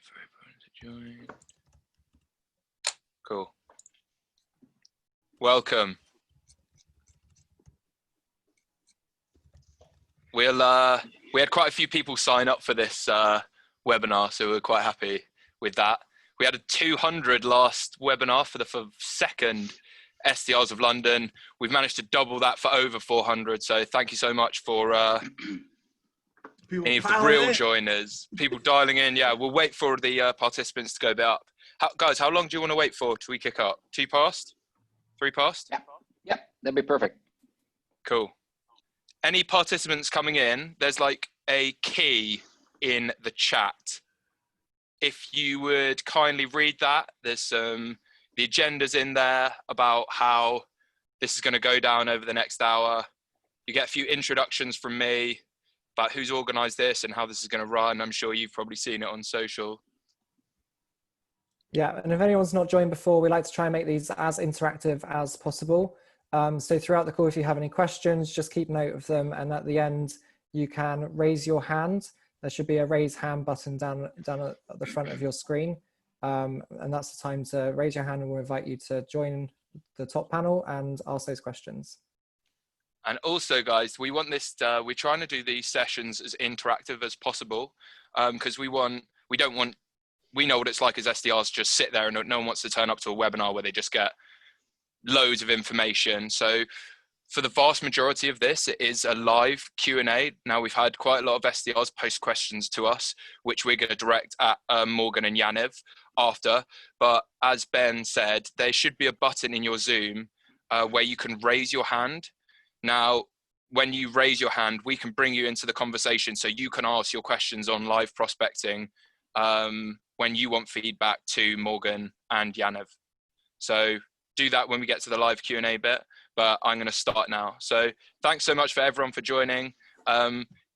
for everyone to join. Cool. Welcome. We had quite a few people sign up for this webinar, so we're quite happy with that. We had a 200 last webinar for the second SDRs of London. We've managed to double that for over 400. So thank you so much for any of the real joiners, people dialing in. Yeah, we'll wait for the participants to go a bit up. Guys, how long do you want to wait for till we kick up? 2 past? 3 past? Yeah, that'd be perfect. Cool. Any participants coming in, there's like a key in the chat. If you would kindly read that, there's the agenda's in there about how this is going to go down over the next hour. You get a few introductions from me about who's organized this and how this is going to run. I'm sure you've probably seen it on social. Yeah, and if anyone's not joined before, we like to try and make these as interactive as possible. So throughout the call, if you have any questions, just keep note of them. And at the end, you can raise your hand. There should be a raise hand button down at the front of your screen. And that's the time to raise your hand, and we'll invite you to join the top panel and ask those questions. And also, guys, we want this, we're trying to do these sessions as interactive as possible, because we know what it's like as SDRs, just sit there and no one wants to turn up to a webinar where they just get loads of information. So for the vast majority of this, it is a live Q&A. Now, we've had quite a lot of SDRs post questions to us, which we're going to direct at Morgan and Yaniv after. But as Ben said, there should be a button in your Zoom where you can raise your hand. Now, when you raise your hand, we can bring you into the conversation so you can ask your questions on live prospecting when you want feedback to Morgan and Yaniv. So do that when we get to the live Q&A bit, but I'm going to start now. So thanks so much for everyone for joining.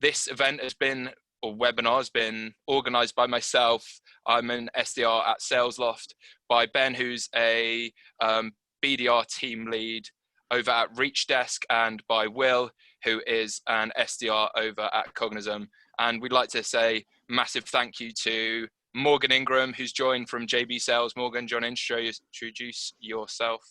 This event has been, or webinar has been organized by myself. I'm an SDR at SalesLoft, by Ben, who's a BDR team lead over at ReachDesk, and by Will, who is an SDR over at Cognism. And we'd like to say massive thank you to Morgan Ingram, who's joined from JB Sales. Morgan, do you want to introduce yourself?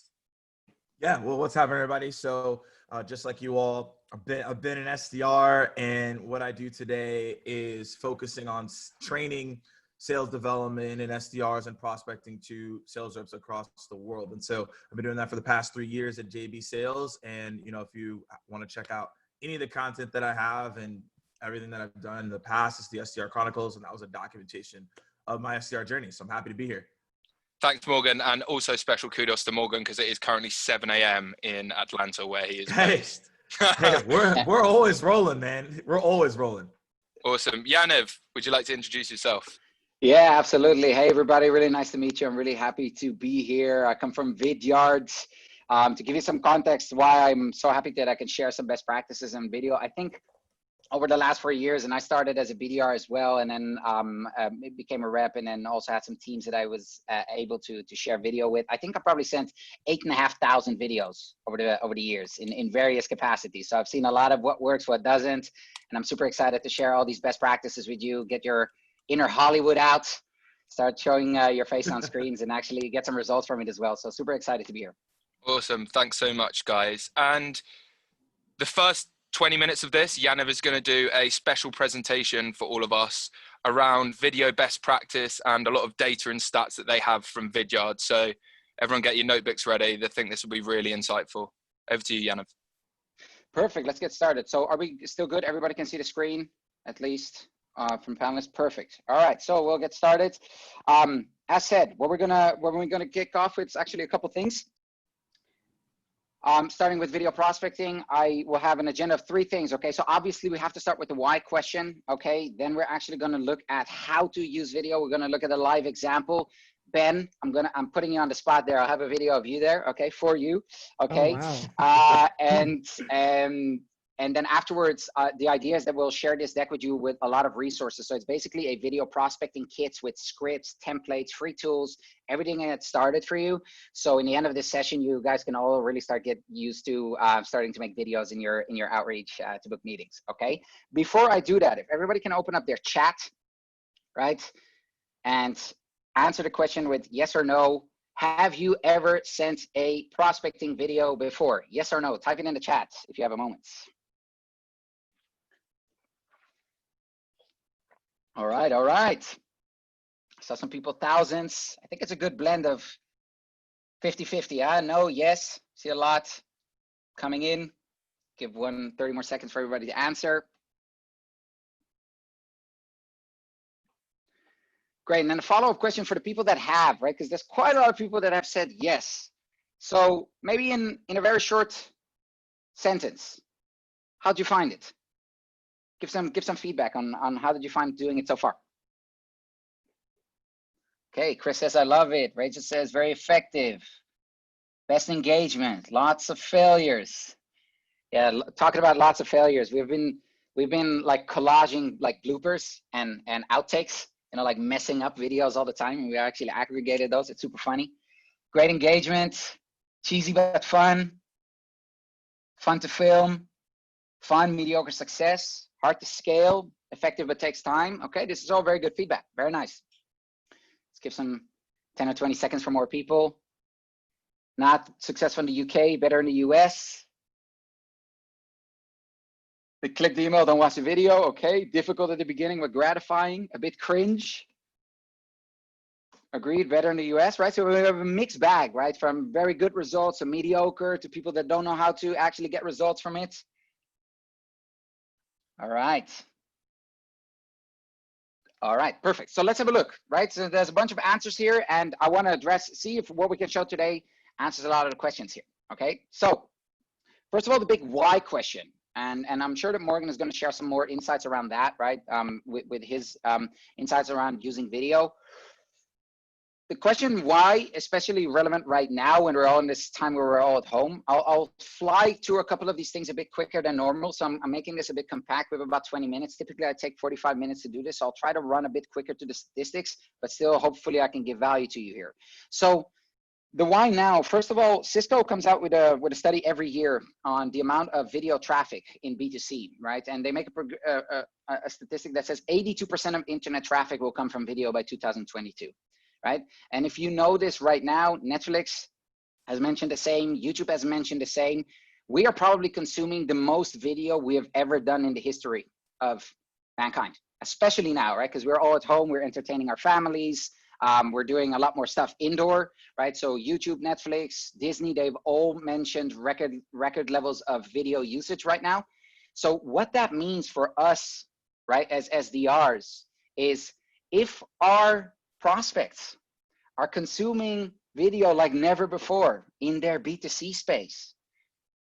Yeah, well, what's happening, everybody? So just like you all, I've been an SDR, and what I do today is focusing on training, sales development, and SDRs and prospecting to sales reps across the world. And so I've been doing that for the past 3 years at JB Sales. And, you know, if you want to check out any of the content that I have and everything that I've done in the past, it's the SDR Chronicles, and that was a documentation of my SDR journey. So I'm happy to be here. Thanks, Morgan. And also special kudos to Morgan, because it is currently 7 a.m. in Atlanta, where he is based. Hey, we're always rolling, man. We're always rolling. Awesome. Yaniv, would you like to introduce yourself? Yeah, absolutely. Hey, everybody. Really nice to meet you. I'm really happy to be here. I come from Vidyard. To give you some context why I'm so happy that I can share some best practices in video, I think over the last 4 years, and I started as a BDR as well, and then became a rep, and then also had some teams that I was able to share video with. I think I probably sent 8,500 videos over the years in various capacities. So I've seen a lot of what works, what doesn't, and I'm super excited to share all these best practices with you. Get your inner Hollywood out, start showing your face on screens, and actually get some results from it as well. So super excited to be here. Awesome. Thanks so much, guys. And the first 20 minutes of this, Yaniv is going to do a special presentation for all of us around video best practice and a lot of data and stats that they have from Vidyard. So everyone get your notebooks ready. They think this will be really insightful. Over to you, Yaniv. Perfect. Let's get started. So are we still good? Everybody can see the screen, at least from panelists. Perfect. All right. So we'll get started. As said, what we're gonna kick off with is actually a couple things. Starting with video prospecting, I will have an agenda of 3 things. Okay, so obviously we have to start with the why question. Okay, then we're actually going to look at how to use video. We're going to look at a live example. Ben, I'm putting you on the spot there. I'll have a video of you there. Okay, for you. Okay, oh, wow. And then afterwards, the idea is that we'll share this deck with you with a lot of resources. So it's basically a video prospecting kits with scripts, templates, free tools, everything that's started for you. So in the end of this session, you guys can all really start get used to starting to make videos in your outreach to book meetings. Okay. Before I do that, if everybody can open up their chat, right? and answer the question with yes or no. Have you ever sent a prospecting video before? Yes or no? Type it in the chat if you have a moment. All right, all right. Saw some people, thousands. I think it's a good blend of 50-50. No, yes. See a lot coming in. Give 30 more seconds for everybody to answer. Great, and then a follow-up question for the people that have, right? Because there's quite a lot of people that have said yes. So maybe in a very short sentence, how'd you find it? Give some feedback on how did you find doing it so far? Okay, Chris says, I love it. Rachel says, very effective. Best engagement, lots of failures. Yeah, talking about lots of failures. We've been like collaging like bloopers and outtakes, you know, like messing up videos all the time. And we actually aggregated those. It's super funny. Great engagement, cheesy but fun, fun to film, fun, mediocre success, hard to scale, effective but takes time. Okay, this is all very good feedback. Very nice. Let's give some 10 or 20 seconds for more people. Not successful in the UK, better in the US. They click the email, don't watch the video. Okay, difficult at the beginning, but gratifying. A bit cringe. Agreed, better in the US, right? So we have a mixed bag, right? From very good results to mediocre to people that don't know how to actually get results from it. All right. All right, perfect. So let's have a look, right? So there's a bunch of answers here, and I want to see if what we can show today answers a lot of the questions here, okay? So first of all, the big why question. And I'm sure that Morgan is going to share some more insights around that, right? With his insights around using video. The question why, especially relevant right now when we're all in this time where we're all at home. I'll fly through a couple of these things a bit quicker than normal. So I'm making this a bit compact with about 20 minutes. Typically I take 45 minutes to do this. So I'll try to run a bit quicker to the statistics, but still hopefully I can give value to you here. So the why now, first of all, Cisco comes out with a study every year on the amount of video traffic in B2C, right? And they make a statistic that says 82% of internet traffic will come from video by 2022, right? And if you know this right now, Netflix has mentioned the same, YouTube has mentioned the same. We are probably consuming the most video we have ever done in the history of mankind, especially now, right? Because we're all at home, we're entertaining our families, we're doing a lot more stuff indoor, right? So YouTube, Netflix, Disney, they've all mentioned record levels of video usage right now. So what that means for us, right, as SDRs is if our prospects are consuming video like never before in their B2C space,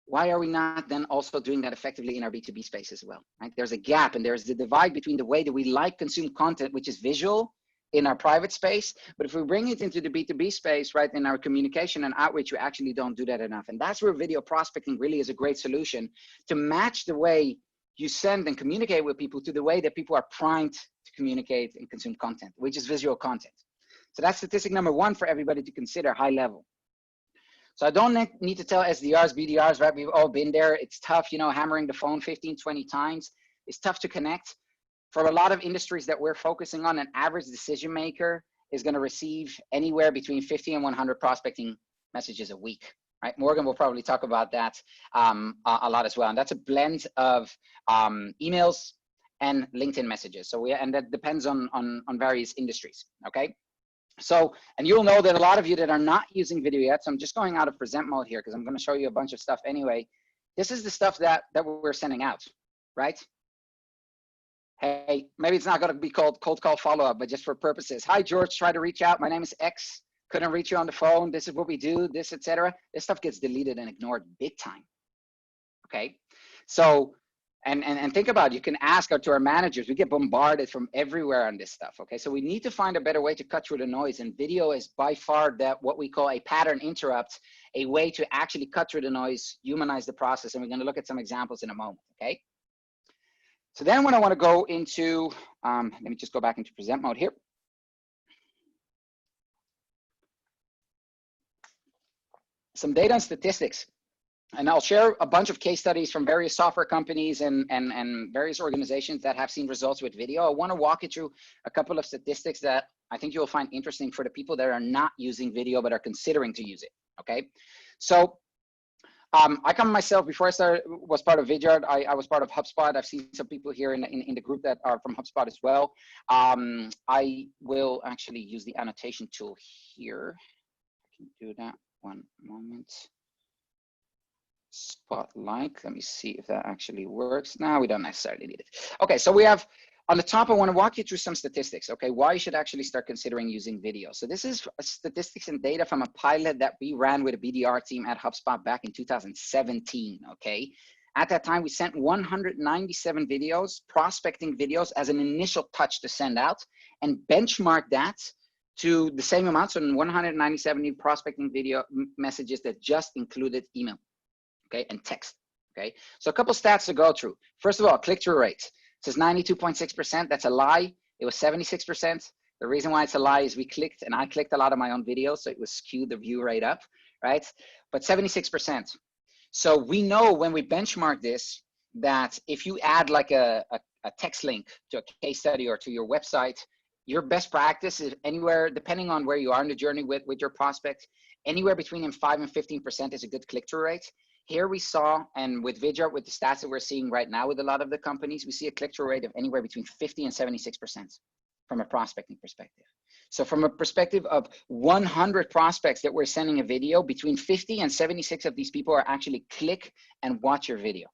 why are we not then also doing that effectively in our B2B space as well, right? There's a gap and there's the divide between the way that we like consume content, which is visual, in our private space, but if we bring it into the B2B space, right, in our communication and outreach, we actually don't do that enough. And that's where video prospecting really is a great solution to match the way you send and communicate with people to the way that people are primed to communicate and consume content, which is visual content. So that's statistic number one for everybody to consider high level. So I don't need to tell SDRs, BDRs, right? We've all been there. It's tough, you know, hammering the phone 15, 20 times. It's tough to connect. For a lot of industries that we're focusing on, an average decision maker is going to receive anywhere between 50 and 100 prospecting messages a week, right? Morgan will probably talk about that a lot as well. And that's a blend of emails and LinkedIn messages. So and that depends on various industries, okay? So, and you'll know that a lot of you that are not using video yet, so I'm just going out of present mode here because I'm going to show you a bunch of stuff anyway. This is the stuff that we're sending out, right? Hey, maybe it's not going to be called cold call follow-up, but just for purposes. Hi, George, try to reach out. My name is X. Couldn't reach you on the phone. This is what we do, this, etc. This stuff gets deleted and ignored big time. Okay, so and think about it. You can ask to our managers. We get bombarded from everywhere on this stuff. Okay, so we need to find a better way to cut through the noise. And video is by far what we call a pattern interrupt, a way to actually cut through the noise, humanize the process. And we're going to look at some examples in a moment. Okay. So then when I want to go into, let me just go back into present mode here. Some data and statistics. And I'll share a bunch of case studies from various software companies and various organizations that have seen results with video. I want to walk you through a couple of statistics that I think you'll find interesting for the people that are not using video but are considering to use it. Okay, so I come myself, before I was part of Vidyard, I was part of HubSpot. I've seen some people here in the group that are from HubSpot as well. I will actually use the annotation tool here. I can do that, one moment. Spotlight, let me see if that actually works. Now we don't necessarily need it. Okay, so we have, on the top, I want to walk you through some statistics, okay, why you should actually start considering using video. So this is statistics and data from a pilot that we ran with a BDR team at HubSpot back in 2017, okay? At that time, we sent 197 videos, prospecting videos as an initial touch to send out, and benchmark that to the same amount, so 197 new prospecting video messages that just included email. Okay, and text, okay? So a couple stats to go through. First of all, click-through rate. It says 92.6%, that's a lie. It was 76%. The reason why it's a lie is we clicked, and I clicked a lot of my own videos, so it was skewed the view rate up, right? But 76%. So we know when we benchmark this, that if you add like a text link to a case study or to your website, your best practice is anywhere, depending on where you are in the journey with your prospect, anywhere between 5 and 15% is a good click-through rate. Here we saw, and with Vidyard, with the stats that we're seeing right now with a lot of the companies, we see a click-through rate of anywhere between 50 and 76% from a prospecting perspective. So from a perspective of 100 prospects that we're sending a video, between 50 and 76 of these people are actually click and watch your video.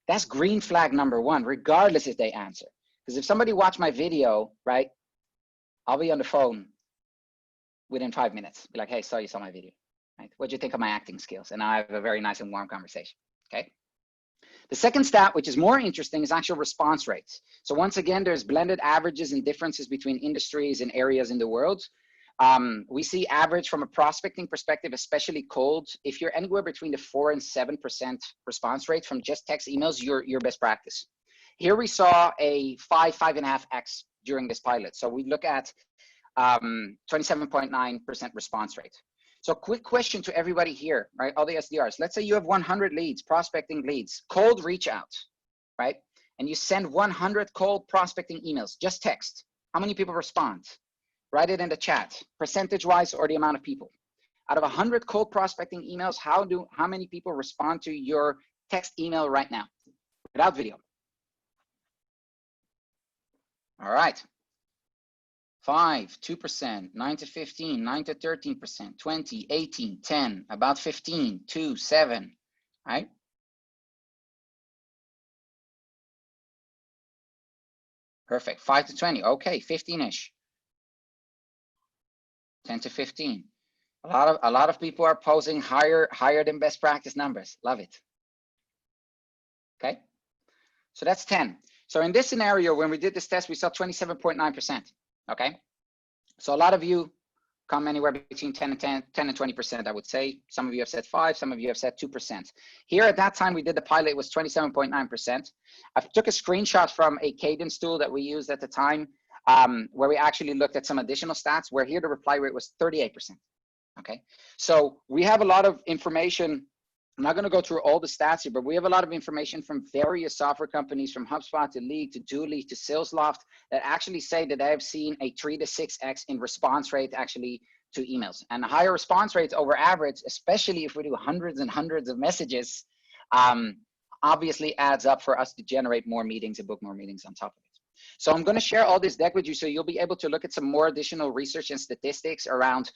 That's green flag number one, regardless if they answer. Because if somebody watched my video, right, I'll be on the phone within 5 minutes. Be like, hey, you saw my video. Right? What do you think of my acting skills? And I have a very nice and warm conversation, okay? The second stat, which is more interesting, is actual response rates. So once again, there's blended averages and differences between industries and areas in the world. We see average from a prospecting perspective, especially cold. If you're anywhere between the 4 and 7% response rate from just text emails, your best practice. Here we saw a 5.5x during this pilot. So we look at 27.9% response rate. So quick question to everybody here, right? All the SDRs. Let's say you have 100 leads, prospecting leads, cold reach out, right? And you send 100 cold prospecting emails, just text. How many people respond? Write it in the chat, percentage-wise or the amount of people. Out of 100 cold prospecting emails, how many people respond to your text email right now without video? All right. 5, 2%, 9 to 15, 9 to 13%, 20, 18, 10, about 15, 2, 7, right? Perfect, 5 to 20, okay, 15-ish. 10 to 15. A lot of people are posing higher than best practice numbers. Love it. Okay, so that's 10. So in this scenario, when we did this test, we saw 27.9%. Okay, so a lot of you come anywhere between 10 and 20%, I would say. Some of you have said 5, some of you have said 2%. Here at that time we did the pilot, it was 27.9%. I took a screenshot from a cadence tool that we used at the time, where we actually looked at some additional stats, where here the reply rate was 38%. Okay, so we have a lot of information. I'm not going to go through all the stats here, but we have a lot of information from various software companies, from HubSpot to League to Dooley to SalesLoft, that actually say that they have seen a 3 to 6x in response rate actually to emails. And higher response rates over average, especially if we do hundreds and hundreds of messages, obviously adds up for us to generate more meetings and book more meetings on top of it. So I'm going to share all this deck with you so you'll be able to look at some more additional research and statistics around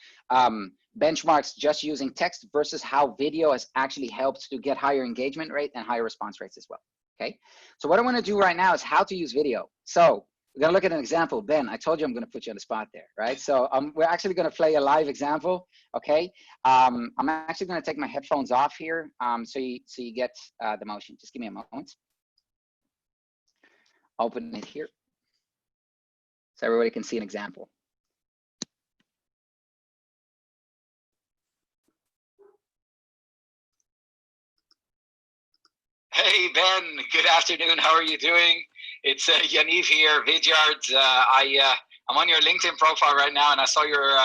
benchmarks just using text versus how video has actually helped to get higher engagement rate and higher response rates as well. Okay, so what I want to do right now is how to use video. So we're going to look at an example. Ben, I told you I'm going to put you on the spot there, right? So we're actually going to play a live example. Okay, I'm actually going to take my headphones off here so you get the motion. Just give me a moment. Open it here so everybody can see an example. Hey Ben, good afternoon. How are you doing? It's Yaniv here, Vidyard. I'm on your LinkedIn profile right now, and I saw your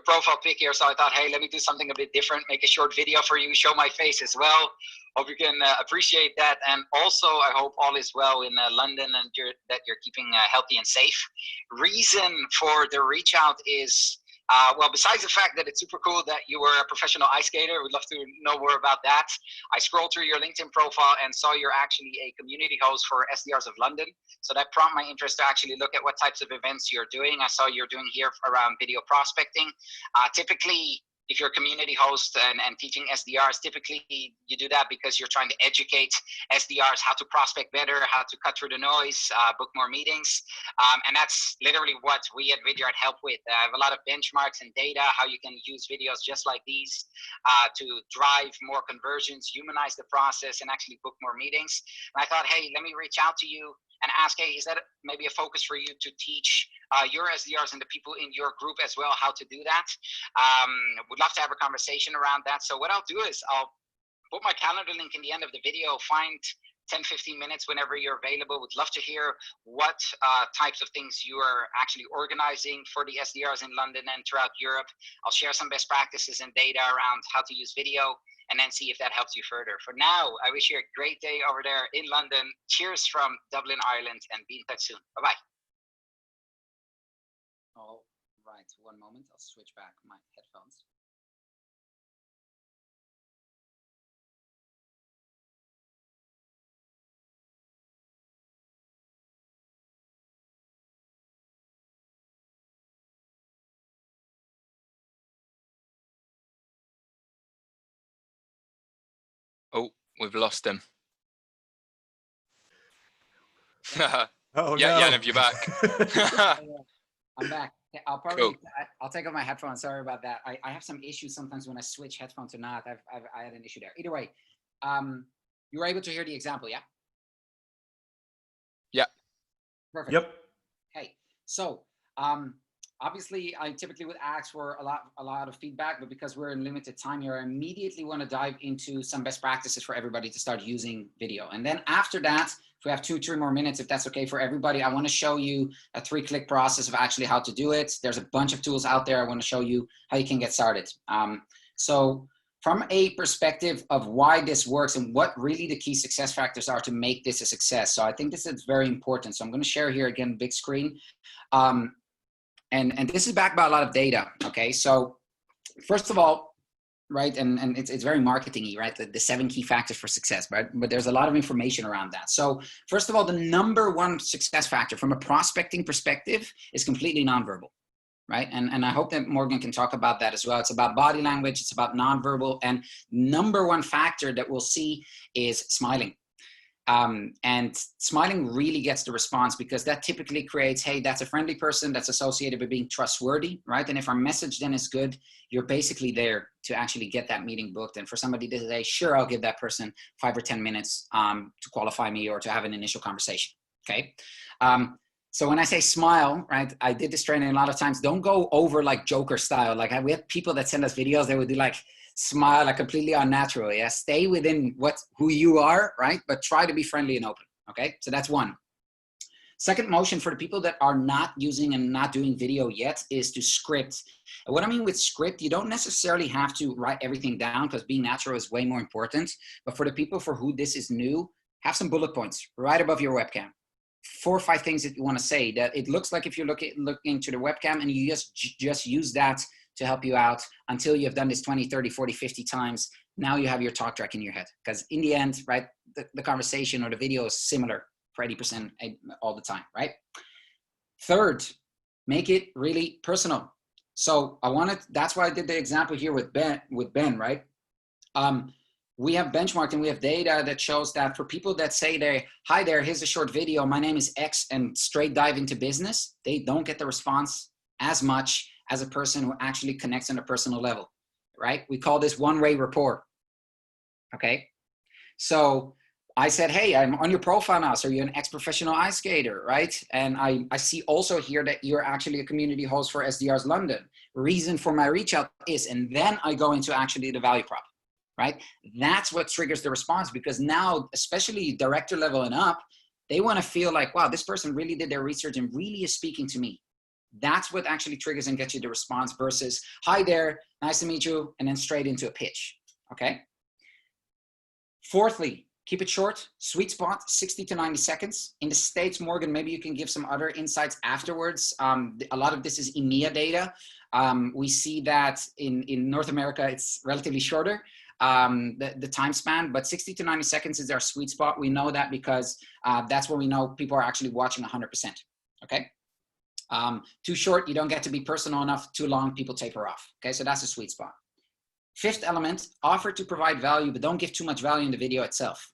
profile pic here, so I thought, hey, let me do something a bit different, make a short video for you, show my face as well. Hope you can appreciate that. And also, I hope all is well in London and that you're keeping healthy and safe. Reason for the reach out is, well, besides the fact that it's super cool that you were a professional ice skater, we'd love to know more about that. I scrolled through your LinkedIn profile and saw you're actually a community host for SDRs of London. So that prompted my interest to actually look at what types of events you're doing. I saw you're doing here around video prospecting. Typically, if you're a community host and teaching SDRs, typically you do that because you're trying to educate SDRs how to prospect better, how to cut through the noise, book more meetings. And that's literally what we at Vidyard help with. I have a lot of benchmarks and data, how you can use videos just like these to drive more conversions, humanize the process, and actually book more meetings. And I thought, hey, let me reach out to you and ask, hey, is that maybe a focus for you to teach your SDRs and the people in your group as well how to do that? Would love to have a conversation around that. So what I'll do is I'll put my calendar link in the end of the video, find 10, 15 minutes whenever you're available. Would love to hear what types of things you are actually organizing for the SDRs in London and throughout Europe. I'll share some best practices and data around how to use video, and then see if that helps you further. For now, I wish you a great day over there in London. Cheers from Dublin, Ireland, and be in touch soon. Bye-bye. All right, one moment. I'll switch back my headphones. Oh, we've lost him. Oh, yeah, no. Jan, you're back. I'm back. I'll probably, I'll take off my headphones. Sorry about that. I have some issues sometimes when I switch headphones or not. I had an issue there. Either way, you were able to hear the example, yeah? Yeah. Perfect. Yep. Okay, so obviously I typically would ask for a lot of feedback, but because we're in limited time here, I immediately want to dive into some best practices for everybody to start using video. And then after that, if we have 2-3 more minutes, if that's okay for everybody, I want to show you a 3-click process of actually how to do it. There's a bunch of tools out there. I want to show you how you can get started. So from a perspective of why this works and what really the key success factors are to make this a success. So I think this is very important. So I'm going to share here again, big screen. And this is backed by a lot of data. Okay. So first of all, right, and it's very marketing-y, right? The 7 key factors for success, right? But there's a lot of information around that. So first of all, the #1 success factor from a prospecting perspective is completely nonverbal, right? And I hope that Morgan can talk about that as well. It's about body language, it's about nonverbal, and #1 factor that we'll see is smiling. And smiling really gets the response because that typically creates, hey, that's a friendly person that's associated with being trustworthy, right? And if our message then is good, you're basically there to actually get that meeting booked. And for somebody to say, sure, I'll give that person 5 or 10 minutes to qualify me or to have an initial conversation, okay? So when I say smile, right, I did this training a lot of times. Don't go over like Joker style. Like we have people that send us videos, they would do like, smile like completely unnatural. Yeah, stay within who you are, right? But try to be friendly and open. Okay, so that's one. Second motion for the people that are not using and not doing video yet is to script. And what I mean with script, you don't necessarily have to write everything down because being natural is way more important. But for the people for who this is new, have some bullet points right above your webcam. 4 or 5 things that you want to say that it looks like if you're looking to the webcam and you just use that to help you out until you've done this 20, 30, 40, 50 times. Now you have your talk track in your head. Because in the end, right, the conversation or the video is similar for 80% all the time, right? Third, make it really personal. So that's why I did the example here with Ben, right? We have benchmarked and we have data that shows that for people that say hi there, here's a short video, my name is X, and straight dive into business, they don't get the response as much as a person who actually connects on a personal level, right? We call this one-way rapport, okay? So I said, hey, I'm on your profile now. So you're an ex-professional ice skater, right? And I see also here that you're actually a community host for SDRs London. Reason for my reach out is, and then I go into actually the value prop, right? That's what triggers the response because now, especially director level and up, they want to feel like, wow, this person really did their research and really is speaking to me. That's what actually triggers and gets you the response versus, hi there, nice to meet you, and then straight into a pitch, okay? Fourthly, keep it short, sweet spot, 60 to 90 seconds. In the States, Morgan, maybe you can give some other insights afterwards. A lot of this is EMEA data. We see that in North America, it's relatively shorter, the time span, but 60 to 90 seconds is our sweet spot. We know that because that's when we know people are actually watching 100%, okay? Too short, you don't get to be personal enough. Too long, people taper off, okay? So that's a sweet spot. Fifth element, offer to provide value, but don't give too much value in the video itself,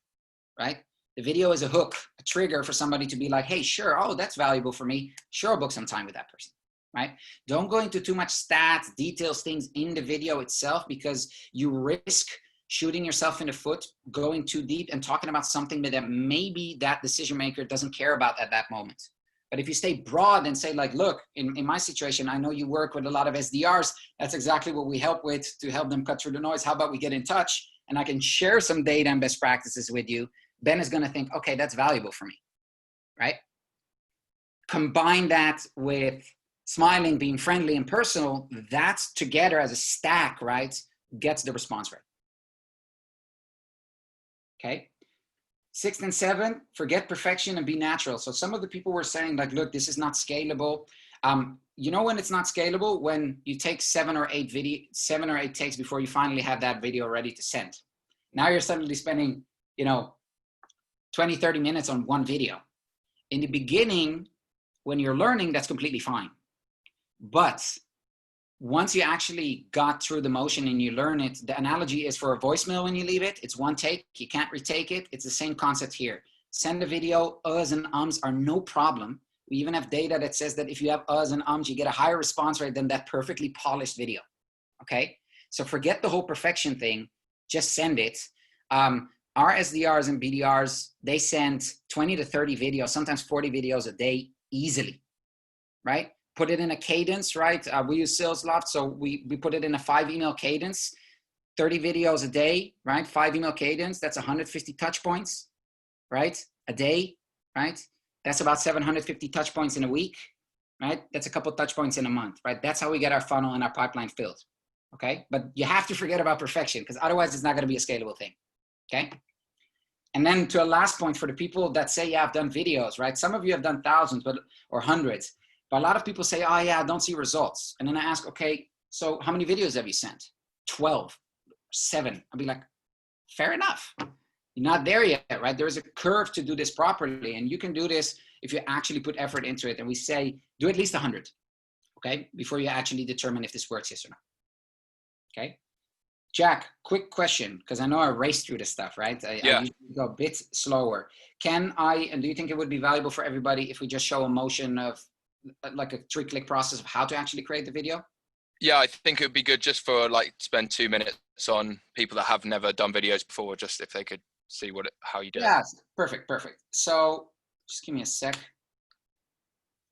right? The video is a hook, a trigger for somebody to be like, hey, sure, oh, that's valuable for me. Sure, I'll book some time with that person, right? Don't go into too much stats, details, things in the video itself, because you risk shooting yourself in the foot, going too deep and talking about something that maybe that decision maker doesn't care about at that moment. But if you stay broad and say like, look, in my situation, I know you work with a lot of SDRs. That's exactly what we help with to help them cut through the noise. How about we get in touch and I can share some data and best practices with you? Ben is going to think, okay, that's valuable for me, right? Combine that with smiling, being friendly and personal. That's together as a stack, right? Gets the response rate. Okay. 6th and 7th, forget perfection and be natural. So some of the people were saying like, look, this is not scalable. You know when it's not scalable? When you take 7 or 8 takes before you finally have that video ready to send. Now you're suddenly spending, 20, 30 minutes on one video. In the beginning, when you're learning, that's completely fine. But once you actually got through the motion and you learn it, the analogy is for a voicemail when you leave it, it's one take, you can't retake it. It's the same concept here. Send a video, uhs and ums are no problem. We even have data that says that if you have uhs and ums, you get a higher response rate than that perfectly polished video, okay? So forget the whole perfection thing, just send it. Our SDRs and BDRs, they send 20 to 30 videos, sometimes 40 videos a day easily, right? Put it in a cadence, right? We use SalesLoft, so we put it in a 5 email cadence, 30 videos a day, right? 5 email cadence, that's 150 touch points, right? A day, right? That's about 750 touch points in a week, right? That's a couple touch points in a month, right? That's how we get our funnel and our pipeline filled, okay? But you have to forget about perfection because otherwise it's not gonna be a scalable thing, okay? And then to a last point for the people that say, yeah, I've done videos, right? Some of you have done thousands or hundreds. But a lot of people say, oh yeah, I don't see results. And then I ask, okay, so how many videos have you sent? 12, 7. I'll be like, fair enough. You're not there yet, right? There is a curve to do this properly. And you can do this if you actually put effort into it. And we say, do at least 100, okay? Before you actually determine if this works, yes or no, okay? Jack, quick question, because I know I raced through this stuff, right? I usually go a bit slower. And do you think it would be valuable for everybody if we just show a motion of like a 3-click process of how to actually create the video? Yeah, I think it would be good just for like spend 2 minutes on people that have never done videos before, just if they could see how you do it. Yeah, perfect. So just give me a sec.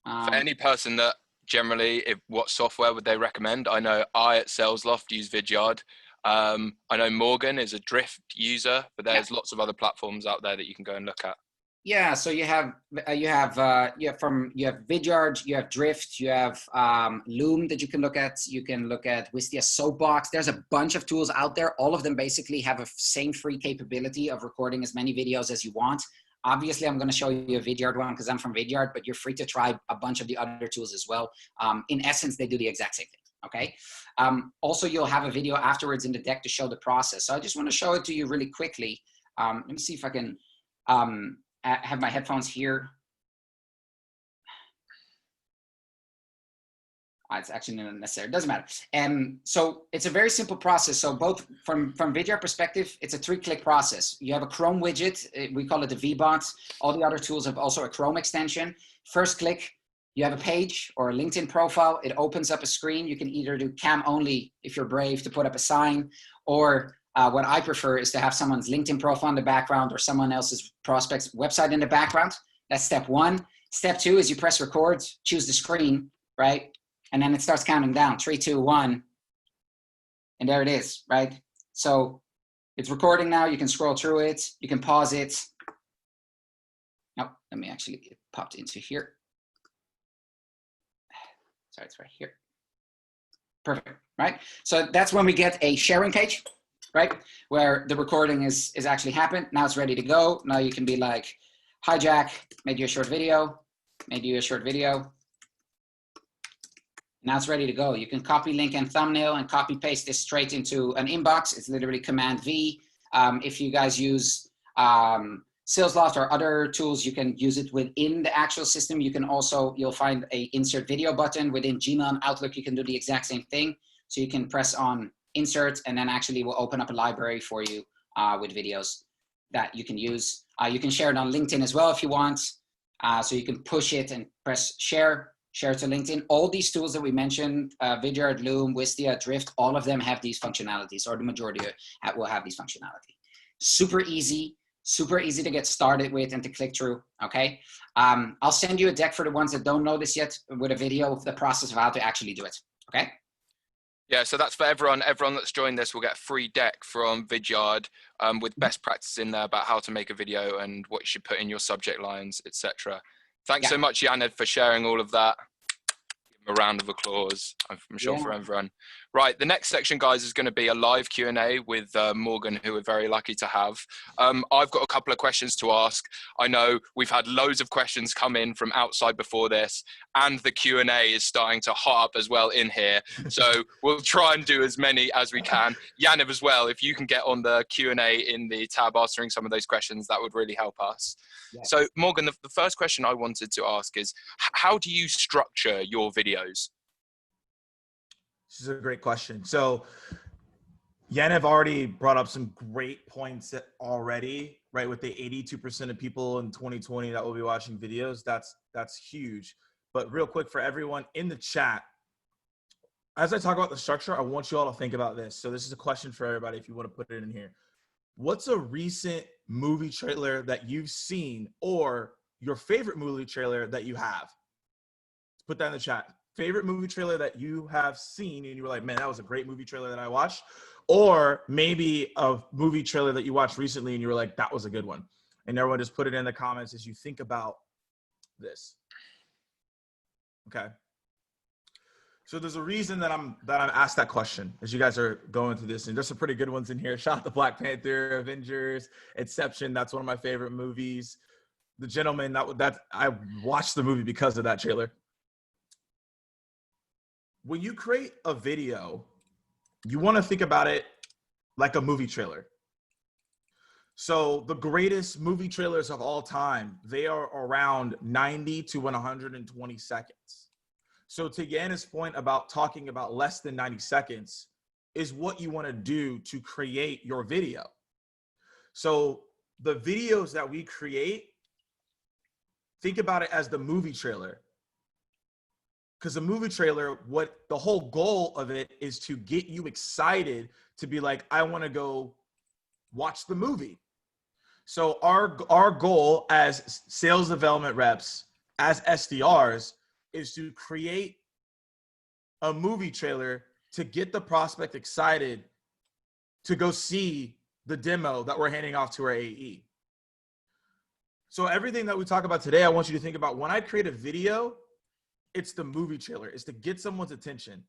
For any person that generally, what software would they recommend? I know I at SalesLoft use Vidyard. I know Morgan is a Drift user, but there's lots of other platforms out there that you can go and look at. Yeah, so you have Vidyard, you have Drift, you have Loom that you can look at. You can look at Wistia Soapbox. There's a bunch of tools out there. All of them basically have a same free capability of recording as many videos as you want. Obviously, I'm going to show you a Vidyard one because I'm from Vidyard, but you're free to try a bunch of the other tools as well. In essence, they do the exact same thing. Okay. Also, you'll have a video afterwards in the deck to show the process. So I just want to show it to you really quickly. Let me see if I can have my headphones here. It's actually not necessary. It doesn't matter. So it's a very simple process. So both from Vidyard perspective, it's a 3-click process. You have a Chrome widget. We call it the VBot. All the other tools have also a Chrome extension. First click, you have a page or a LinkedIn profile. It opens up a screen. You can either do cam only if you're brave to put up a sign, or what I prefer is to have someone's LinkedIn profile in the background or someone else's prospect's website in the background. That's step 1. Step 2 is you press record, choose the screen, right? And then it starts counting down, 3, 2, 1. And there it is, right? So it's recording now. You can scroll through it. You can pause it. No, let me actually get it popped into here. Sorry, it's right here. Perfect, right? So that's when we get a sharing page, right? Where the recording is actually happened. Now it's ready to go. Now you can be like, hi Jack, made you a short video, made you a short video. Now it's ready to go. You can copy link and thumbnail and copy paste this straight into an inbox. It's literally Command V. If you guys use SalesLoft or other tools, you can use it within the actual system. You can also, you'll find a insert video button within Gmail and Outlook. You can do the exact same thing. So you can press on insert and then actually will open up a library for you with videos that you can use. You can share it on LinkedIn as well if you want. So you can push it and press share to LinkedIn. All these tools that we mentioned, Vidyard, Loom, Wistia, Drift, all of them have these functionalities, or the majority will have these functionality. Super easy to get started with and to click through, okay? I'll send you a deck for the ones that don't know this yet with a video of the process of how to actually do it, okay? Yeah, so that's for everyone. Everyone that's joined this will get a free deck from Vidyard with best practices in there about how to make a video and what you should put in your subject lines, etc. Thanks so much, Yaned, for sharing all of that. Give him a round of applause, I'm sure, for everyone. Right, the next section, guys, is going to be a live Q&A with Morgan, who we're very lucky to have. I've got a couple of questions to ask. I know we've had loads of questions come in from outside before this, and the Q&A is starting to hot up as well in here. So we'll try and do as many as we can. Yaned as well, if you can get on the Q&A in the tab answering some of those questions, that would really help us. Yes. So Morgan, the first question I wanted to ask is, how do you structure your videos? This is a great question. So Yaned already brought up some great points already, right? With the 82% of people in 2020 that will be watching videos, that's huge. But real quick for everyone in the chat, as I talk about the structure, I want you all to think about this. So this is a question for everybody if you want to put it in here. What's a recent movie trailer that you've seen or your favorite movie trailer that you have? Put that in the chat. Favorite movie trailer that you have seen and you were like, man, that was a great movie trailer that I watched. Or maybe a movie trailer that you watched recently and you were like, that was a good one. And everyone just put it in the comments as you think about this. Okay. So there's a reason that I'm asked that question as you guys are going through this, and there's some pretty good ones in here. Shout out to Black Panther, Avengers, Inception. That's one of my favorite movies. The Gentleman, that I watched the movie because of that trailer. When you create a video, you want to think about it like a movie trailer. So the greatest movie trailers of all time, they are around 90 to 120 seconds. So to Yaned's point about talking about less than 90 seconds is what you want to do to create your video. So the videos that we create, think about it as the movie trailer. Because the movie trailer, what the whole goal of it is to get you excited to be like, I want to go watch the movie. So our goal as sales development reps, as SDRs, is to create a movie trailer to get the prospect excited to go see the demo that we're handing off to our AE. So everything that we talk about today, I want you to think about when I create a video, it's the movie trailer. It's to get someone's attention.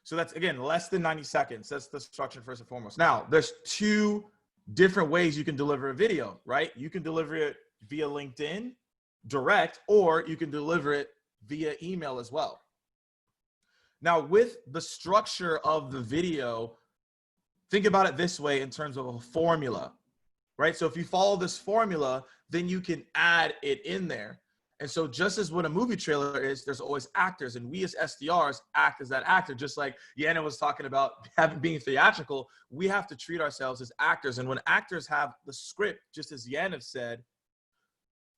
So that's, again, less than 90 seconds. That's the structure first and foremost. Now, there's two different ways you can deliver a video, right? You can deliver it via LinkedIn direct, or you can deliver it via email as well. Now, with the structure of the video, think about it this way in terms of a formula, right? So if you follow this formula, then you can add it in there. And so just as what a movie trailer is, there's always actors, and we as SDRs act as that actor. Just like Yaned was talking about being theatrical, we have to treat ourselves as actors. And when actors have the script, just as Yaned said,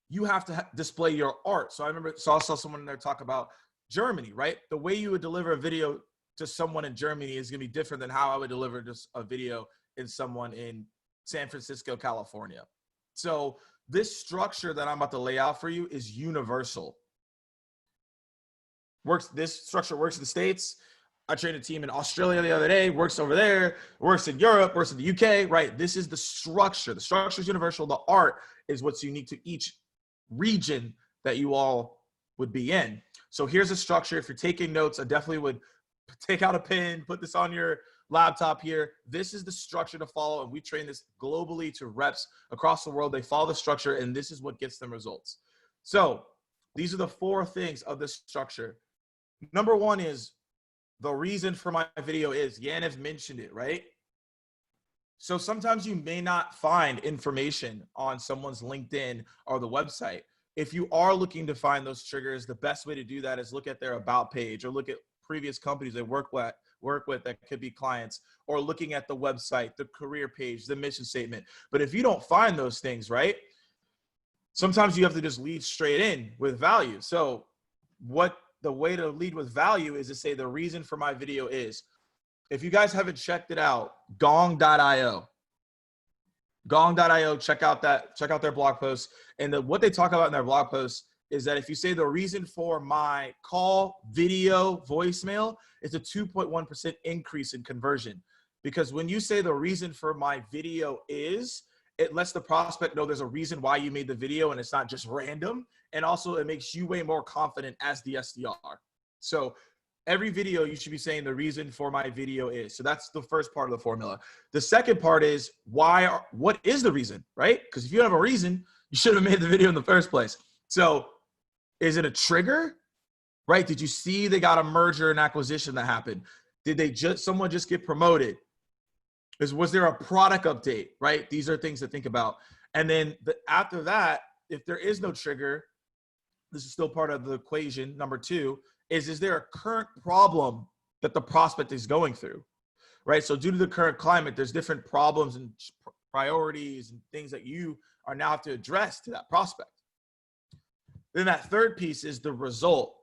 you have to display your art. So I saw someone in there talk about Germany, right? The way you would deliver a video to someone in Germany is going to be different than how I would deliver just a video in someone in San Francisco, California. So this structure that I'm about to lay out for you is universal. This structure works in the States. I trained a team in Australia the other day, works over there, works in Europe, works in the UK, right? This is the structure. The structure is universal. The art is what's unique to each region that you all would be in. So here's a structure. If you're taking notes, I definitely would take out a pen, put this on your laptop here. This is the structure to follow, and we train this globally to reps across the world. They follow the structure, and this is what gets them results. So these are the 4 things of this structure. Number 1 is the reason for my video is, Yaniv mentioned it, right? So sometimes you may not find information on someone's LinkedIn or the website. If you are looking to find those triggers, the best way to do that is look at their about page or look at previous companies they work with that could be clients, or looking at the website, the career page, the mission statement. But if you don't find those things, right, sometimes you have to just lead straight in with value. So the way to lead with value is to say the reason for my video is, if you guys haven't checked it out, gong.io, check out their blog posts. And what they talk about in their blog posts is that if you say the reason for my call, video, voicemail, it's a 2.1% increase in conversion. Because when you say the reason for my video is, it lets the prospect know there's a reason why you made the video and it's not just random. And also it makes you way more confident as the SDR. So every video you should be saying the reason for my video is. So that's the first part of the formula. The second part is what is the reason, right? Because if you have a reason, you should have made the video in the first place. So is it a trigger, right? Did you see they got a merger and acquisition that happened? Did someone just get promoted? Was there a product update, right? These are things to think about. And then after that, if there is no trigger, this is still part of the equation. Number 2 is there a current problem that the prospect is going through, right? So due to the current climate, there's different problems and priorities and things that you are now have to address to that prospect. Then that third piece is the result.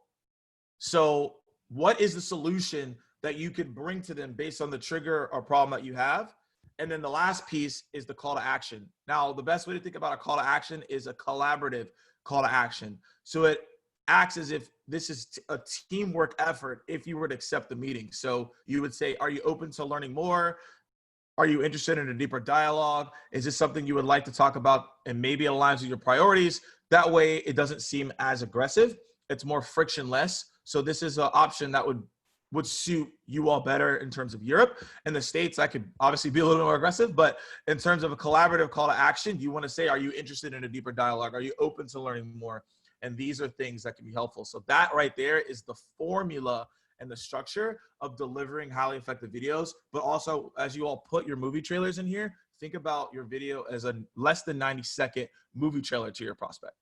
So what is the solution that you could bring to them based on the trigger or problem that you have? And then the last piece is the call to action. Now, the best way to think about a call to action is a collaborative call to action. So it acts as if this is a teamwork effort if you were to accept the meeting. So you would say, are you open to learning more? Are you interested in a deeper dialogue? Is this something you would like to talk about and maybe it aligns with your priorities? That way it doesn't seem as aggressive. It's more frictionless. So this is an option that would suit you all better in terms of Europe. In the States, I could obviously be a little more aggressive, but in terms of a collaborative call to action, you want to say, are you interested in a deeper dialogue? Are you open to learning more? And these are things that can be helpful. So that right there is the formula and the structure of delivering highly effective videos. But also, as you all put your movie trailers in here, think about your video as a less than 90-second movie trailer to your prospect.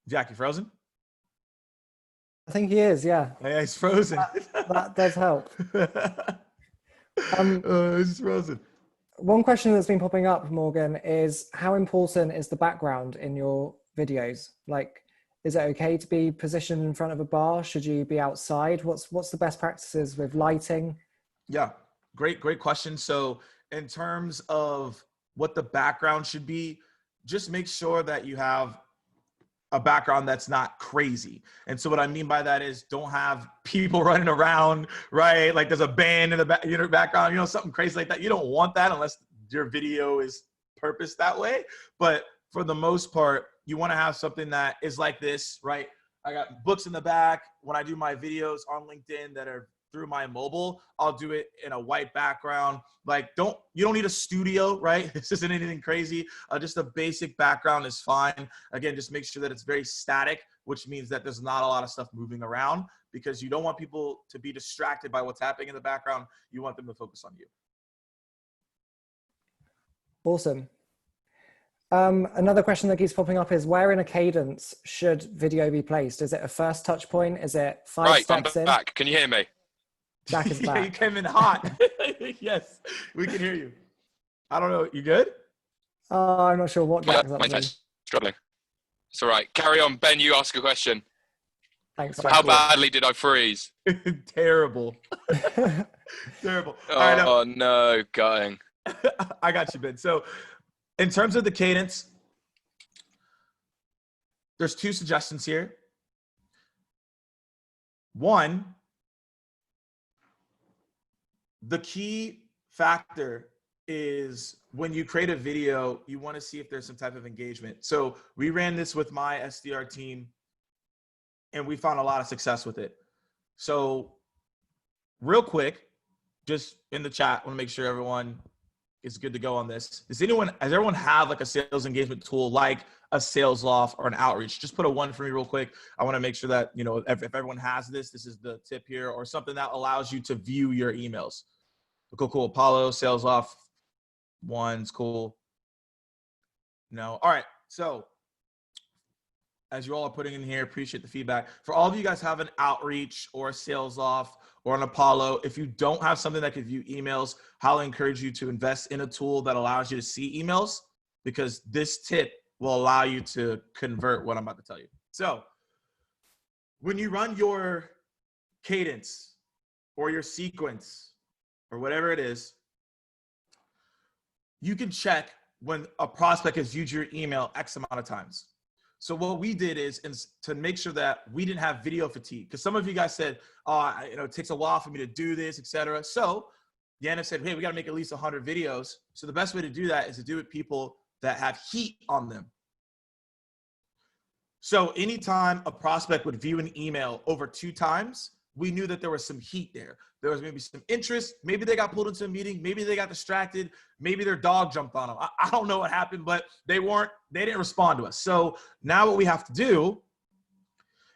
Jack, you frozen? I think he is, yeah. Yeah, he's frozen. That does help. He's frozen. One question that's been popping up, Morgan, is how important is the background in your videos? Like, is it okay to be positioned in front of a bar? Should you be outside? What's the best practices with lighting? Yeah, great question. So in terms of what the background should be, just make sure that you have a background that's not crazy. And so what I mean by that is don't have people running around, right? Like there's a band in the background, something crazy like that. You don't want that unless your video is purposed that way. But for the most part, you want to have something that is like this, right? I got books in the back. When I do my videos on LinkedIn that are through my mobile, I'll do it in a white background. Like you don't need a studio, right? This isn't anything crazy. Just a basic background is fine. Again, just make sure that it's very static, which means that there's not a lot of stuff moving around, because you don't want people to be distracted by what's happening in the background. You want them to focus on you. Awesome. Another question that keeps popping up is, where in a cadence should video be placed? Is it a first touch point? Is it 5 steps in? I'm back. Can you hear me? Jack is back. You came in hot. Yes, we can hear you. I don't know. You good? I'm not sure what Jack's up to. Struggling. It's all right. Carry on. Ben, you ask a question. Thanks, Jack. How badly did I freeze? Terrible. Terrible. Oh, no. Gutting. I got you, Ben. So in terms of the cadence, there's 2 suggestions here. One, the key factor is when you create a video, you want to see if there's some type of engagement. So we ran this with my SDR team and we found a lot of success with it. So real quick, just in the chat, I want to make sure everyone is good to go on this. Does everyone have like a sales engagement tool, like a sales loft or an outreach? Just put a 1 for me real quick. I want to make sure that, you know, if everyone has this, this is the tip here, or something that allows you to view your emails. Cool. Apollo, sales loft, 1's cool. No. All right. So as you all are putting in here, appreciate the feedback. For all of you guys have an outreach or a sales off or an Apollo, if you don't have something that can view emails, highly encourage you to invest in a tool that allows you to see emails, because this tip will allow you to convert what I'm about to tell you. So when you run your cadence or your sequence or whatever it is, you can check when a prospect has viewed your email X amount of times. So what we did is to make sure that we didn't have video fatigue, because some of you guys said, oh, it takes a while for me to do this, etc. So Yana said, hey, we got to make at least 100 videos. So the best way to do that is to do it with people that have heat on them. So anytime a prospect would view an email over 2 times, we knew that there was some heat there. There was maybe some interest. Maybe they got pulled into a meeting. Maybe they got distracted. Maybe their dog jumped on them. I don't know what happened, but they didn't respond to us. So now what we have to do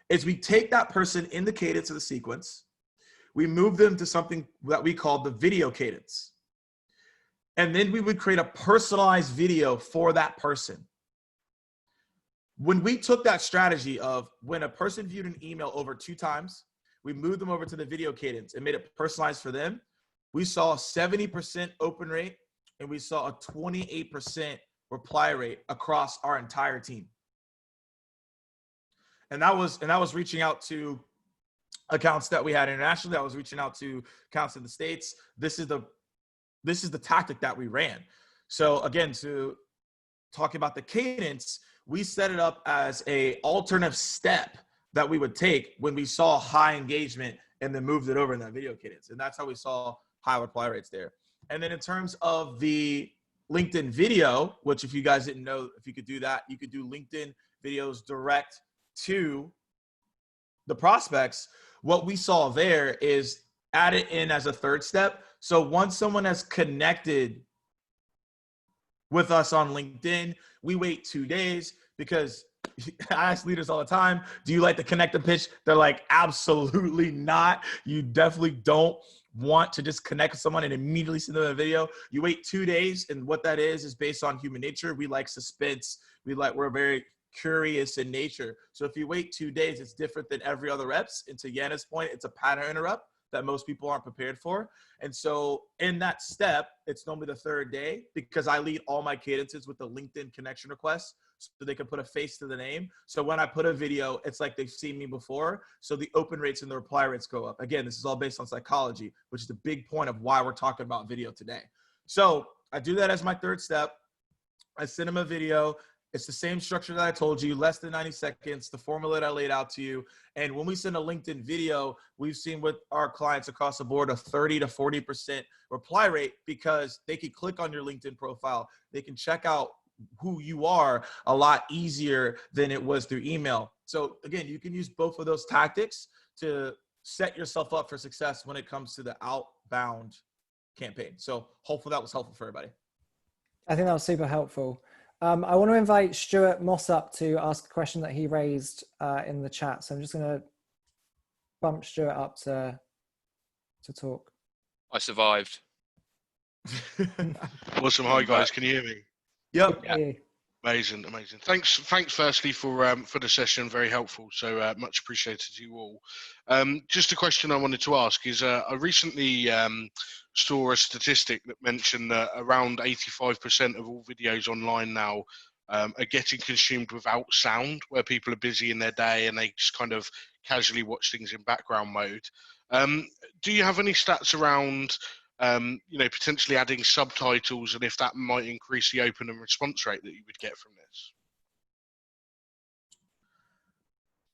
is we take that person in the cadence of the sequence. We move them to something that we call the video cadence. And then we would create a personalized video for that person. When we took that strategy of when a person viewed an email over 2 times, we moved them over to the video cadence and made it personalized for them, we saw a 70% open rate and we saw a 28% reply rate across our entire team. And that was reaching out to accounts that we had internationally. I was reaching out to accounts in the States. This is the tactic that we ran. So again, to talk about the cadence, we set it up as a alternative step that we would take when we saw high engagement, and then moved it over in that video cadence. And that's how we saw high reply rates there. And then in terms of the LinkedIn video, which if you guys didn't know, if you could do that, you could do LinkedIn videos direct to the prospects. What we saw there is add it in as a 3rd step. So once someone has connected with us on LinkedIn, we wait 2 days, because I ask leaders all the time, do you like the connect pitch? They're like, absolutely not. You definitely don't want to just connect with someone and immediately send them a video. You wait 2 days, and what that is based on human nature. We like suspense. We're very curious in nature. So if you wait 2 days, it's different than every other reps. And to Yana's point, it's a pattern interrupt that most people aren't prepared for. And so in that step, it's normally the 3rd day, because I lead all my cadences with the LinkedIn connection request, so they can put a face to the name. So when I put a video, it's like they've seen me before. So the open rates and the reply rates go up. Again, this is all based on psychology, which is the big point of why we're talking about video today. So I do that as my 3rd step. I send them a video. It's the same structure that I told you, less than 90 seconds, the formula that I laid out to you. And when we send a LinkedIn video, we've seen with our clients across the board a 30 to 40% reply rate, because they can click on your LinkedIn profile. They can check out who you are a lot easier than it was through email. So again, you can use both of those tactics to set yourself up for success when it comes to the outbound campaign. So hopefully that was helpful for everybody. I think that was super helpful. I want to invite Stuart Moss up to ask a question that he raised in the chat. So I'm just going to bump Stuart up to talk. I survived. Awesome. Hi guys, can you hear me? Yep. Yeah. Amazing. Thanks firstly for the session, very helpful. So much appreciated to you all. Just a question I wanted to ask is I recently saw a statistic that mentioned that around 85% of all videos online now are getting consumed without sound, where people are busy in their day and they just kind of casually watch things in background mode. Do you have any stats around potentially adding subtitles, and if that might increase the open and response rate that you would get from this?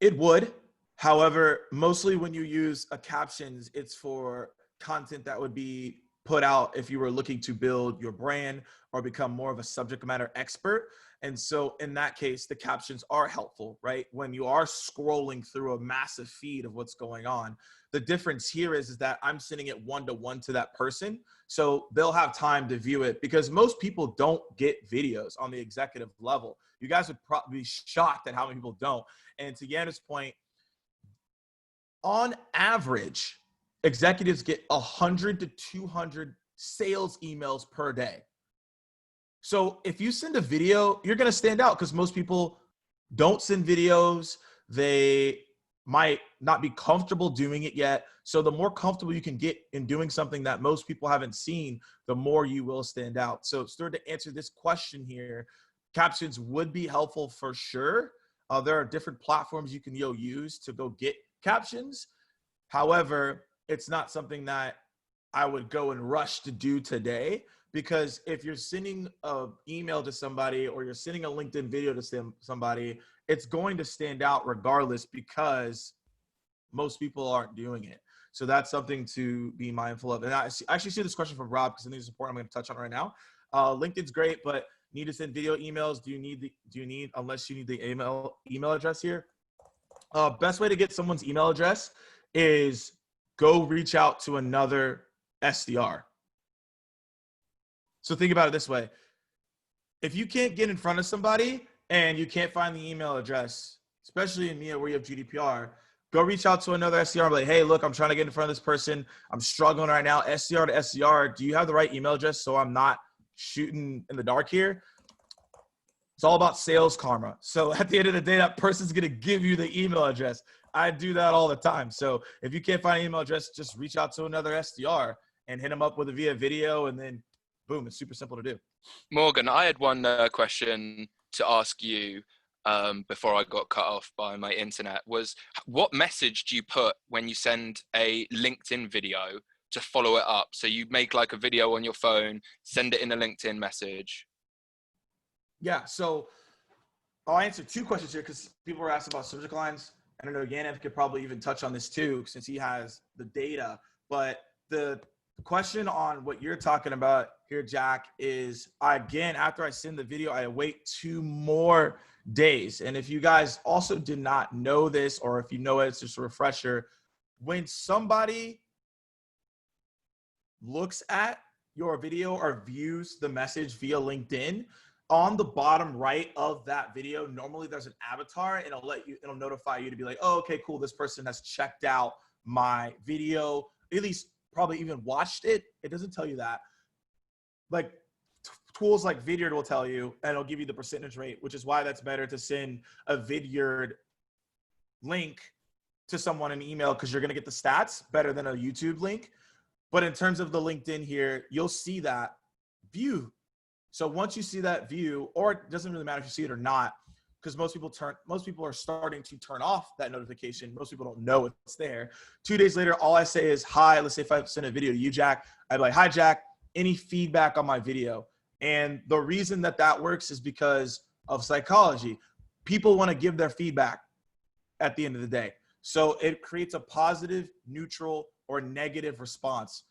It would. However, mostly when you use captions, it's for content that would be put out if you were looking to build your brand or become more of a subject matter expert. And so in that case, the captions are helpful, right? When you are scrolling through a massive feed of what's going on, the difference here is that I'm sending it one-to-one to that person. So they'll have time to view it, because most people don't get videos on the executive level. You guys would probably be shocked at how many people don't. And to Yana's point, on average, executives get 100 to 200 sales emails per day. So if you send a video, you're going to stand out, because most people don't send videos. They might not be comfortable doing it yet. So the more comfortable you can get in doing something that most people haven't seen, the more you will stand out. So Stuart, to answer this question here, captions would be helpful for sure. There are different platforms you can use to go get captions. However, it's not something that I would go and rush to do today, because if you're sending an email to somebody or you're sending a LinkedIn video to somebody, it's going to stand out regardless, because most people aren't doing it. So that's something to be mindful of. And I actually see this question from Rob, because I think it's important. I'm going to touch on it right now. LinkedIn's great, but need to send video emails. Do you need, unless you need the email address here? Best way to get someone's email address is go reach out to another SDR. So think about it this way. If you can't get in front of somebody and you can't find the email address, especially in NIA where you have GDPR, go reach out to another SDR and be like, hey, look, I'm trying to get in front of this person. I'm struggling right now. SDR to SDR, do you have the right email address so I'm not shooting in the dark here? It's all about sales karma. So at the end of the day, that person's going to give you the email address. I do that all the time. So if you can't find an email address, just reach out to another SDR and hit them up with via video, and then boom, it's super simple to do. Morgan, I had one question to ask you before I got cut off by my internet. Was what message do you put when you send a LinkedIn video to follow it up? So you make like a video on your phone, send it in a LinkedIn message. Yeah, so I'll answer two questions here, because people were asking about subject lines. I don't know, Yanev could probably even touch on this too, since he has the data. But the question on what you're talking about here, Jack, is again, after I send the video, I wait 2 more days. And if you guys also did not know this, or if you know it, it's just a refresher. When somebody looks at your video or views the message via LinkedIn, on the bottom right of that video, normally there's an avatar, and it'll notify you to be like, oh, okay, cool. This person has checked out my video, at least probably even watched it. It doesn't tell you that. Like tools like Vidyard will tell you, and it'll give you the percentage rate, which is why that's better to send a Vidyard link to someone in email, because you're going to get the stats better than a YouTube link. But in terms of the LinkedIn here, you'll see that view. So once you see that view, or it doesn't really matter if you see it or not, because most people are starting to turn off that notification. Most people don't know it's there. 2 days later, all I say is, hi. Let's say if I send a video to you, Jack, I'd be like, hi, Jack, any feedback on my video? And the reason that works is because of psychology. People want to give their feedback at the end of the day. So it creates a positive, neutral, or negative response.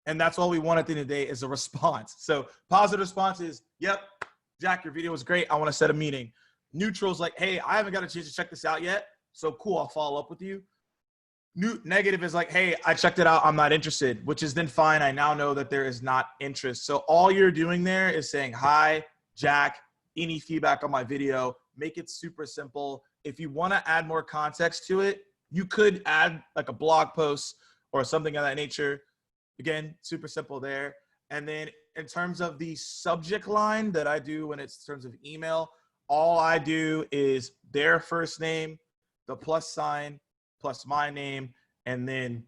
And that's all we want at the end of the day, is a response. So positive response is, yep, Jack, your video was great. I want to set a meeting. Neutral is like, hey, I haven't got a chance to check this out yet. So cool, I'll follow up with you. Negative is like, hey, I checked it out. I'm not interested, which is then fine. I now know that there is not interest. So all you're doing there is saying, hi, Jack, any feedback on my video. Make it super simple. If you want to add more context to it, you could add like a blog post or something of that nature. Again, super simple there. And then in terms of the subject line that I do when it's in terms of email, all I do is their first name, the plus sign, plus my name, and then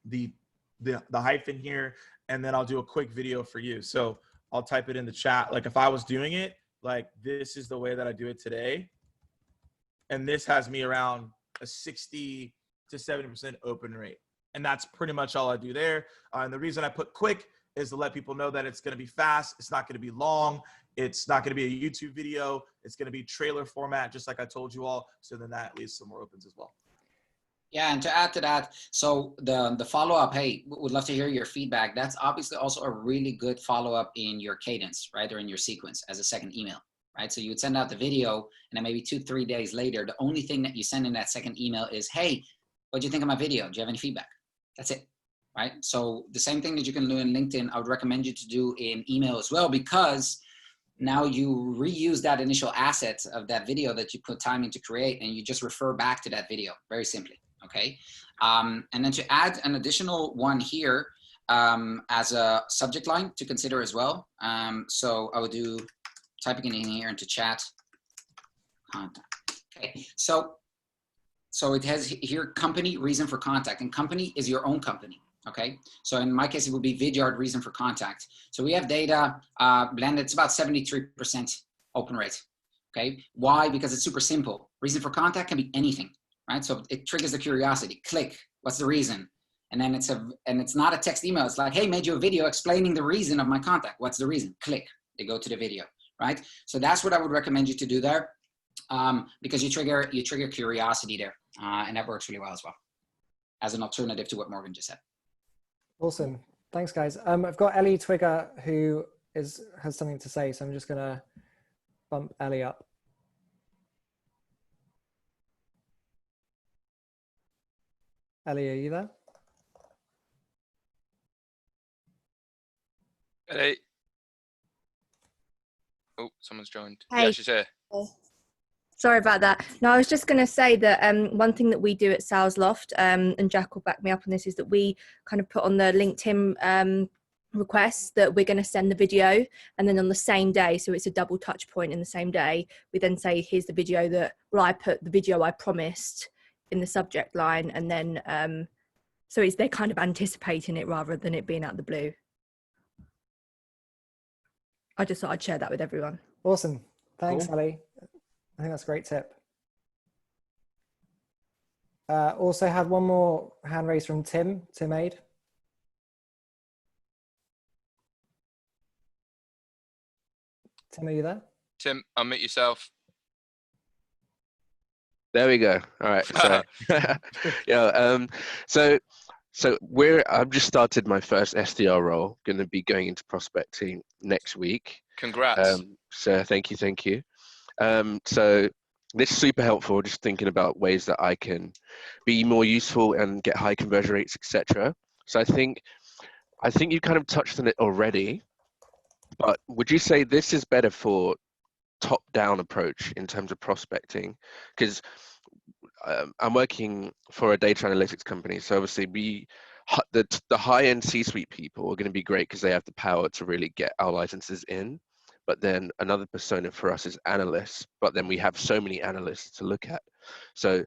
the hyphen here, and then I'll do a quick video for you. So I'll type it in the chat. Like if I was doing it, like this is the way that I do it today. And this has me around a 60 to 70% open rate. And that's pretty much all I do there. And the reason I put quick is to let people know that it's going to be fast. It's not going to be long. It's not going to be a YouTube video. It's going to be trailer format, just like I told you all. So then that leaves some more opens as well. Yeah, and to add to that, so the follow-up, hey, would love to hear your feedback. That's obviously also a really good follow-up in your cadence, right? Or in your sequence as a second email, right? So you would send out the video, and then maybe 2-3 days later, the only thing that you send in that second email is, hey, what do you think of my video? Do you have any feedback? That's it, right? So the same thing that you can do in LinkedIn, I would recommend you to do in email as well, because now you reuse that initial asset of that video that you put time in to create, and you just refer back to that video very simply. Okay. And then to add an additional one here as a subject line to consider as well. So I would do typing it in here into chat. Okay. So it has here company, reason for contact, and company is your own company. Okay, so in my case, it would be Vidyard reason for contact. So we have data blended, it's about 73% open rate. Okay, why? Because it's super simple. Reason for contact can be anything, right? So it triggers the curiosity. Click, what's the reason? And then it's not a text email. It's like, hey, made you a video explaining the reason of my contact. What's the reason? Click, they go to the video, right? So that's what I would recommend you to do there, because you trigger curiosity there, and that works really well as well, as an alternative to what Morgan just said. Awesome. Thanks, guys. I've got Ellie Twigger who has something to say, so I'm just going to bump Ellie up. Ellie, are you there? Hey. Oh, someone's joined. Hey. Yeah, she's here. Sorry about that. No, I was just going to say that one thing that we do at Sales Loft, and Jack will back me up on this, is that we kind of put on the LinkedIn requests that we're going to send the video, and then on the same day, so it's a double touch point in the same day, we then say, here's the video that, well, I put the video I promised in the subject line, and then so they're kind of anticipating it rather than it being out of the blue. I just thought I'd share that with everyone. Awesome. Thanks, Cool. Ellie. I think that's a great tip. Also had one more hand raised from Tim Aid. Tim, are you there? Tim, unmute yourself. There we go. All right. Sorry. Yeah. So I've just started my first SDR role. Going to be going into prospecting next week. Congrats. So thank you. So this is super helpful. Just thinking about ways that I can be more useful and get high conversion rates, etc. So I think you kind of touched on it already. But would you say this is better for top-down approach in terms of prospecting? Because I'm working for a data analytics company, so obviously the high-end C-suite people are going to be great because they have the power to really get our licenses in. But then another persona for us is analysts, but then we have so many analysts to look at. So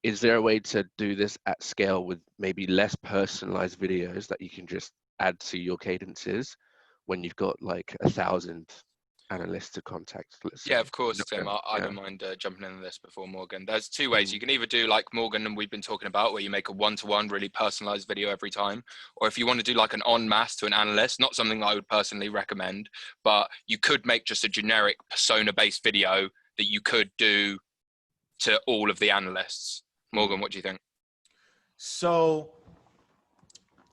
is there a way to do this at scale with maybe less personalized videos that you can just add to your cadences when you've got like 1,000 analysts to contact? Yeah, of course, Tim. I don't mind jumping into this before Morgan. There's two ways. You can either do like Morgan and we've been talking about, where you make a one-to-one, really personalized video every time. Or if you want to do like an en masse to an analyst, not something that I would personally recommend, but you could make just a generic persona-based video that you could do to all of the analysts. Morgan, what do you think? So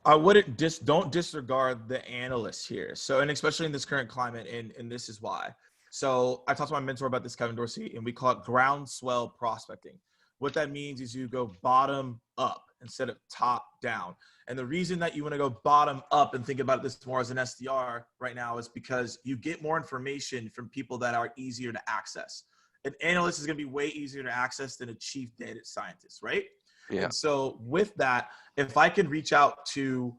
I wouldn't don't disregard the analysts here. So, and especially in this current climate, and this is why. So I talked to my mentor about this, Kevin Dorsey, and we call it groundswell prospecting. What that means is you go bottom up instead of top down. And the reason that you want to go bottom up and think about this more as an SDR right now is because you get more information from people that are easier to access. An analyst is going to be way easier to access than a chief data scientist, right? Yeah. And so with that, if I could reach out to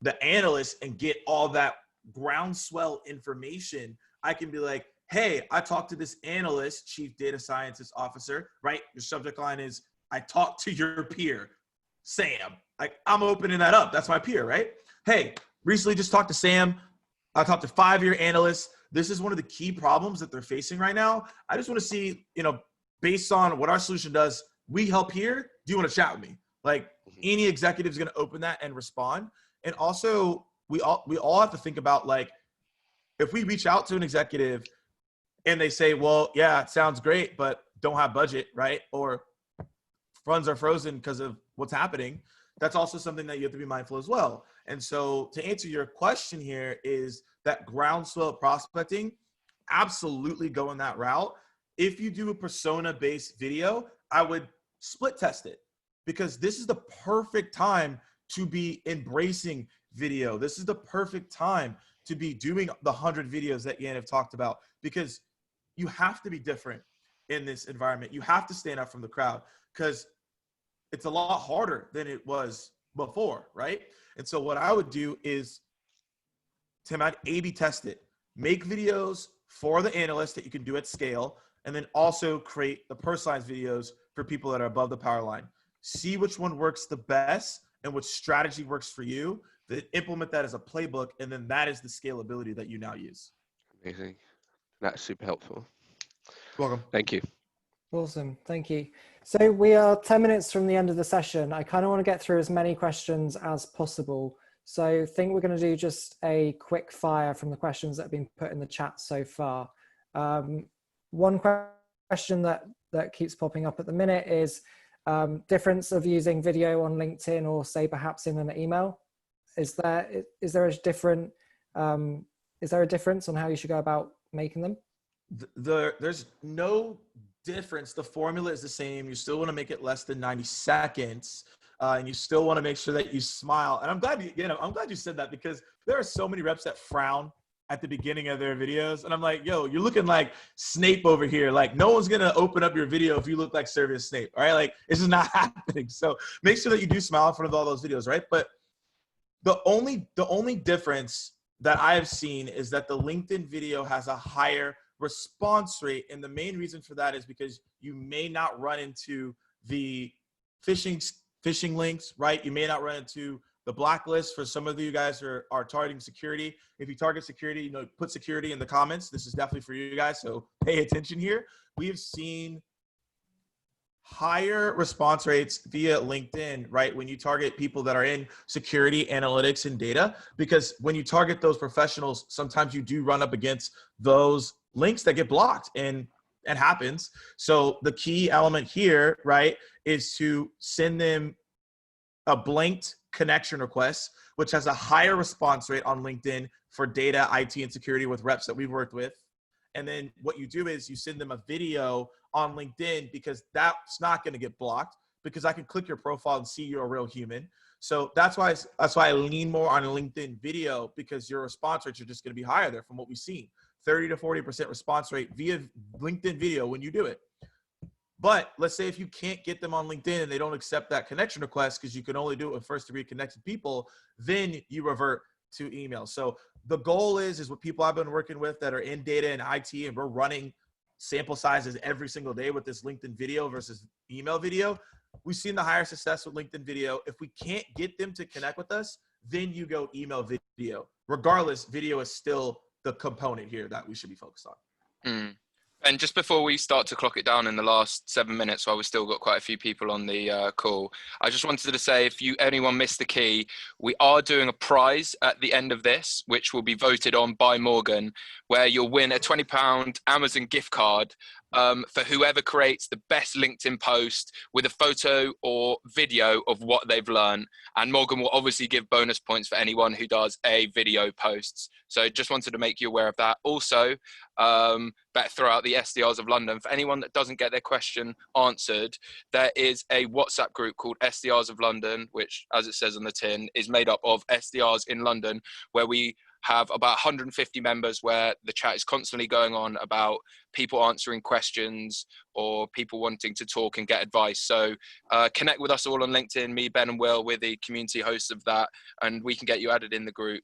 the analyst and get all that groundswell information, I can be like, hey, I talked to this analyst, chief data scientist officer, right? Your subject line is, I talked to your peer, Sam. Like, I'm opening that up. That's my peer, right? Hey, recently just talked to Sam. I talked to 5-year analysts. This is one of the key problems that they're facing right now. I just want to see, based on what our solution does, we help here. Do you want to chat with me? Like, any executive is going to open that and respond. And also, we all have to think about, like, if we reach out to an executive and they say, well, yeah, it sounds great, but don't have budget, right? Or funds are frozen because of what's happening, that's also something that you have to be mindful as well. And so to answer your question here is that groundswell prospecting, absolutely go in that route. If you do a persona-based video, I would split test it, because this is the perfect time to be embracing video. This is the perfect time to be doing the 100 videos that Yan have talked about, because you have to be different in this environment. You have to stand out from the crowd, because it's a lot harder than it was before, right? And so what I would do is, Tim, I'd A/B test it. Make videos for the analysts that you can do at scale, and then also create the personalized videos for people that are above the power line. See which one works the best and which strategy works for you. Then implement that as a playbook, and then that is the scalability that you now use. Amazing. That's super helpful. Welcome. Thank you. Awesome, thank you. So we are 10 minutes from the end of the session. I kind of want to get through as many questions as possible. So I think we're going to do just a quick fire from the questions that have been put in the chat so far. One question that keeps popping up at the minute is difference of using video on LinkedIn or say perhaps in an email. Is there a difference on how you should go about making them? There's no difference. The formula is the same. You still want to make it less than 90 seconds. And you still want to make sure that you smile. And I'm glad you said that, because there are so many reps that frown at the beginning of their videos. And I'm like, yo, you're looking like Snape over here. Like, no one's going to open up your video if you look like Servius Snape. All right. Like, it's just not happening. So make sure that you do smile in front of all those videos. Right. But the only difference that I've seen is that the LinkedIn video has a higher response rate. And the main reason for that is because you may not run into the phishing links, right? You may not run into the blacklist for some of you guys who are targeting security. If you target security, put security in the comments. This is definitely for you guys, so pay attention here. We have seen higher response rates via LinkedIn, right? When you target people that are in security, analytics, and data, because when you target those professionals, sometimes you do run up against those links that get blocked, and it happens. So the key element here, right, is to send them a blanked connection request, which has a higher response rate on LinkedIn for data, IT, and security with reps that we've worked with. And then what you do is you send them a video on LinkedIn, because that's not going to get blocked, because I can click your profile and see you're a real human. So that's why I lean more on a LinkedIn video, because your response rates are just going to be higher there from what we've seen. 30 to 40% response rate via LinkedIn video when you do it. But let's say if you can't get them on LinkedIn and they don't accept that connection request, because you can only do it with first degree connected people, then you revert to email. So the goal is what people I've been working with that are in data and IT, and we're running sample sizes every single day with this LinkedIn video versus email video. We've seen the higher success with LinkedIn video. If we can't get them to connect with us, then you go email video. Regardless, video is still the component here that we should be focused on. And just before we start to clock it down in the last 7 minutes, while we've still got quite a few people on the call, I just wanted to say, if anyone missed the key, we are doing a prize at the end of this, which will be voted on by Morgan, where you'll win a £20 Amazon gift card for whoever creates the best LinkedIn post with a photo or video of what they've learned. And Morgan will obviously give bonus points for anyone who does a video posts. So just wanted to make you aware of that. Also, better throw out the SDRs of London. For anyone that doesn't get their question answered, there is a WhatsApp group called SDRs of London, which, as it says on the tin, is made up of SDRs in London, where we have about 150 members, where the chat is constantly going on about people answering questions or people wanting to talk and get advice. So connect with us all on LinkedIn. Me, Ben, and Will, we're the community hosts of that, and we can get you added in the group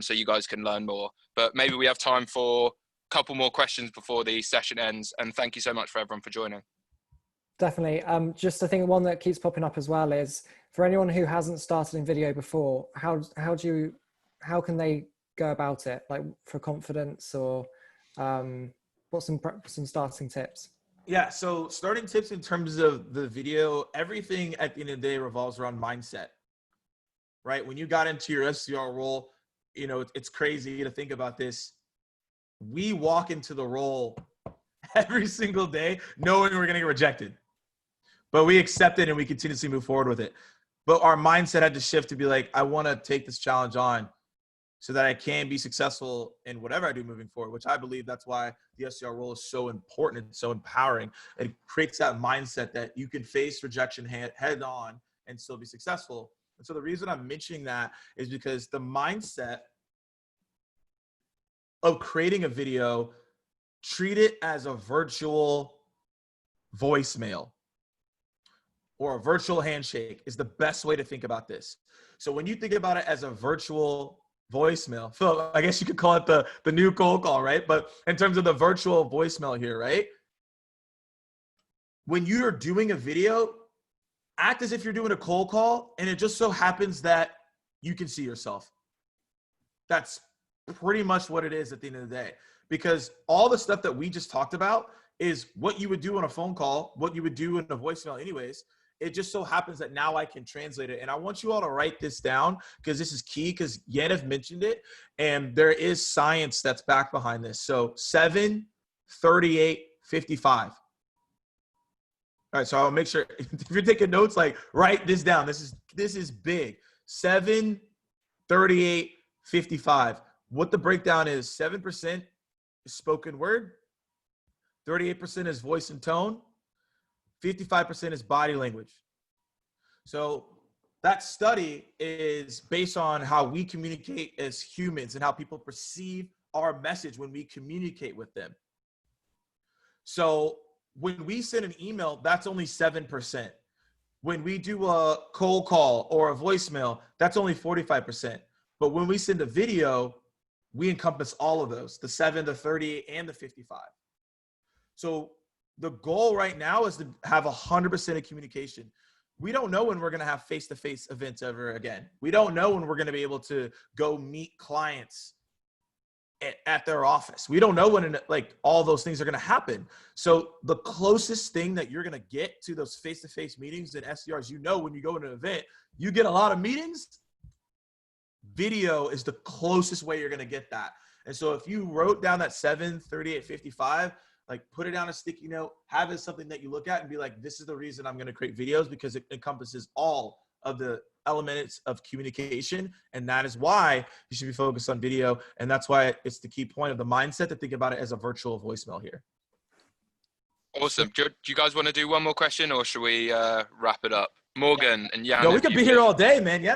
so you guys can learn more. But maybe we have time for a couple more questions before the session ends. And thank you so much for everyone for joining. Definitely. Just I think one that keeps popping up as well is, for anyone who hasn't started in video before, how can they go about it, like for confidence, or what's some starting tips? Yeah, so starting tips in terms of the video, everything at the end of the day revolves around mindset, right? When you got into your SDR role, it's crazy to think about this. We walk into the role every single day knowing we're going to get rejected. but we accept it and we continuously move forward with it. But our mindset had to shift to be like, I want to take this challenge on so that I can be successful in whatever I do moving forward, which I believe that's why the SDR role is so important and so empowering. It creates that mindset that you can face rejection head on and still be successful. And so the reason I'm mentioning that is because the mindset of creating a video, treat it as a virtual voicemail or a virtual handshake is the best way to think about this. So when you think about it as a virtual voicemail, Phil, I guess you could call it the new cold call, right? But in terms of the virtual voicemail here, right? When you're doing a video, act as if you're doing a cold call, and it just so happens that you can see yourself. That's pretty much what it is at the end of the day, because all the stuff that we just talked about is what you would do on a phone call, what you would do in a voicemail anyways. It just so happens that now I can translate it. And I want you all to write this down because this is key, because Yaniv mentioned it and there is science that's back behind this. So 7, 38, 55. All right, so I'll make sure if you're taking notes, like write this down. This is big. 7, 38, 55. What the breakdown is: 7% is spoken word, 38% is voice and tone, 55% is body language. So that study is based on how we communicate as humans and how people perceive our message when we communicate with them. So when we send an email, that's only 7%. When we do a cold call or a voicemail, that's only 45%. But when we send a video, we encompass all of those, the 7, the 38, and the 55. So the goal right now is to have 100% of communication. We don't know when we're going to have face-to-face events ever again. We don't know when we're going to be able to go meet clients at their office. We don't know when, like, all those things are going to happen. So the closest thing that you're going to get to those face-to-face meetings and SDRs, when you go to an event, you get a lot of meetings. Video is the closest way you're going to get that. And so if you wrote down that 7, 38, 55, like put it on a sticky note, have it something that you look at and be like, this is the reason I'm going to create videos, because it encompasses all of the elements of communication. And that is why you should be focused on video. And that's why it's the key point of the mindset to think about it as a virtual voicemail here. Awesome. Do you guys want to do one more question, or should we wrap it up? Morgan and Jan. No, we could be here all day, man. Yeah.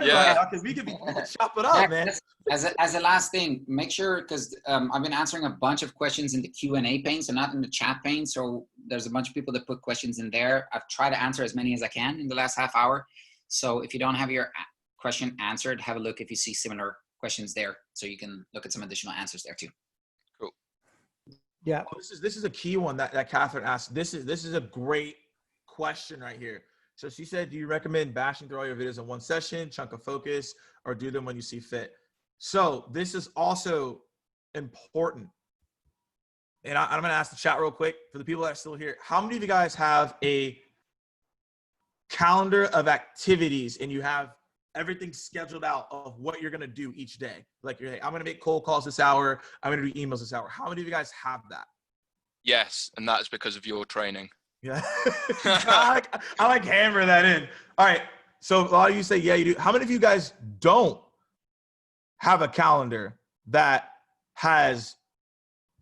We could be chop it up, man. As a last thing, make sure, because I've been answering a bunch of questions in the Q&A pane, so not in the chat pane. So there's a bunch of people that put questions in there. I've tried to answer as many as I can in the last half hour. So if you don't have your question answered, have a look if you see similar questions there, so you can look at some additional answers there too. Cool. Yeah. Oh, this is a key one that Catherine asked. This is a great question right here. So she said, do you recommend bashing through all your videos in one session, chunk of focus, or do them when you see fit? So this is also important. And I'm going to ask the chat real quick for the people that are still here. How many of you guys have a calendar of activities and you have everything scheduled out of what you're going to do each day? Like, I'm going to make cold calls this hour. I'm going to do emails this hour. How many of you guys have that? Yes, and that's because of your training. Yeah. I like hammer that in. All right. So a lot of you say, yeah, you do. How many of you guys don't have a calendar that has,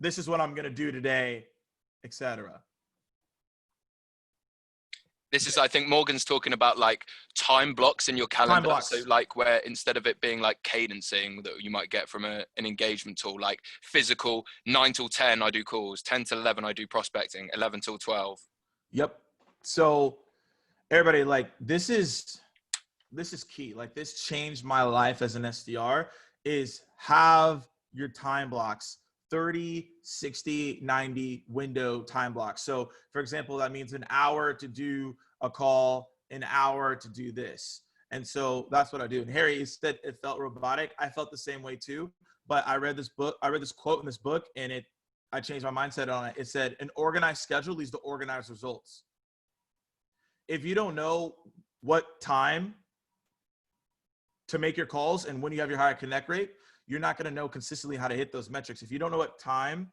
this is what I'm going to do today, etc.? This is, I think Morgan's talking about like time blocks in your calendar. Time blocks. So like where instead of it being like cadencing that you might get from an engagement tool, like physical 9 till 10, I do calls, 10 till 11, I do prospecting, 11 till 12. Yep. So everybody, like, this is key. Like, this changed my life as an SDR, is have your time blocks, 30, 60, 90 window time blocks. So for example, that means an hour to do a call, an hour to do this. And so that's what I do. And Harry said it felt robotic. I felt the same way too, but I read this quote in this book, and I changed my mindset on it. It said, an organized schedule leads to organized results. If you don't know what time to make your calls and when you have your higher connect rate, you're not going to know consistently how to hit those metrics. If you don't know what time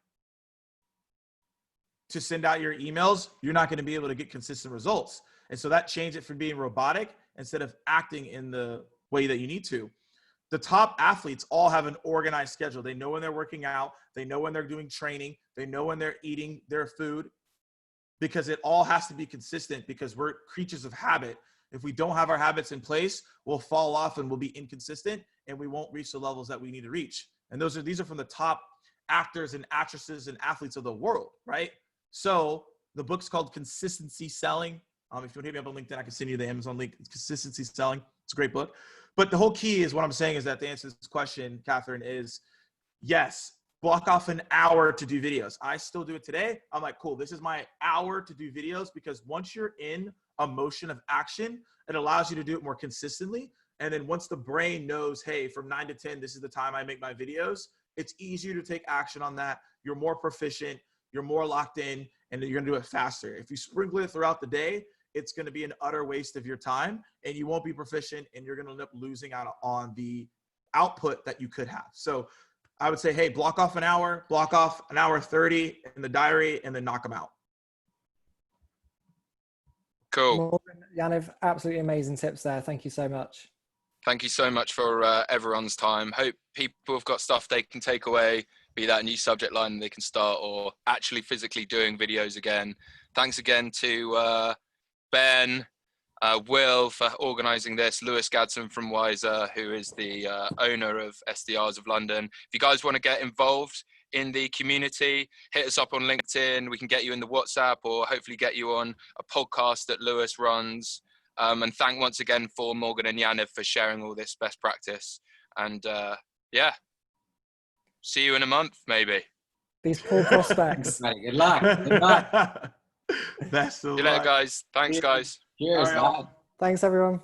to send out your emails, you're not going to be able to get consistent results. And so that changed it from being robotic instead of acting in the way that you need to. The top athletes all have an organized schedule. They know when they're working out. They know when they're doing training. They know when they're eating their food, because it all has to be consistent, because we're creatures of habit. If we don't have our habits in place, we'll fall off and we'll be inconsistent, and we won't reach the levels that we need to reach. And these are from the top actors and actresses and athletes of the world, right? So the book's called Consistency Selling. If you want to hit me up on LinkedIn, I can send you the Amazon link. It's Consistency Selling. It's a great book. But the whole key is, what I'm saying is that, to answer this question, Catherine, is yes, block off an hour to do videos. I still do it today. I'm like, cool, this is my hour to do videos, because once you're in a motion of action, it allows you to do it more consistently. And then once the brain knows, hey, from 9 to 10, this is the time I make my videos, it's easier to take action on that. You're more proficient, you're more locked in, and you're gonna do it faster. If you sprinkle it throughout the day, it's gonna be an utter waste of your time, and you won't be proficient, and you're gonna end up losing out on the output that you could have. So I would say, hey, block off an hour 30 in the diary, and then knock them out. Cool. Morgan, Yaniv, absolutely amazing tips there. Thank you so much. Thank you so much for everyone's time. Hope people have got stuff they can take away, be that a new subject line they can start, or actually physically doing videos again. Thanks again to Ben, Will for organising this, Lewis Gadsden from Wiser, who is the owner of SDRs of London. If you guys want to get involved in the community, hit us up on LinkedIn. We can get you in the WhatsApp, or hopefully get you on a podcast that Lewis runs. And thank once again for Morgan and Yaniv for sharing all this best practice. And yeah, see you in a month, maybe. These poor prospects. Good luck. Good luck. Best of luck. See you later, guys. Thanks, guys. Cheers. All right, Thanks, everyone.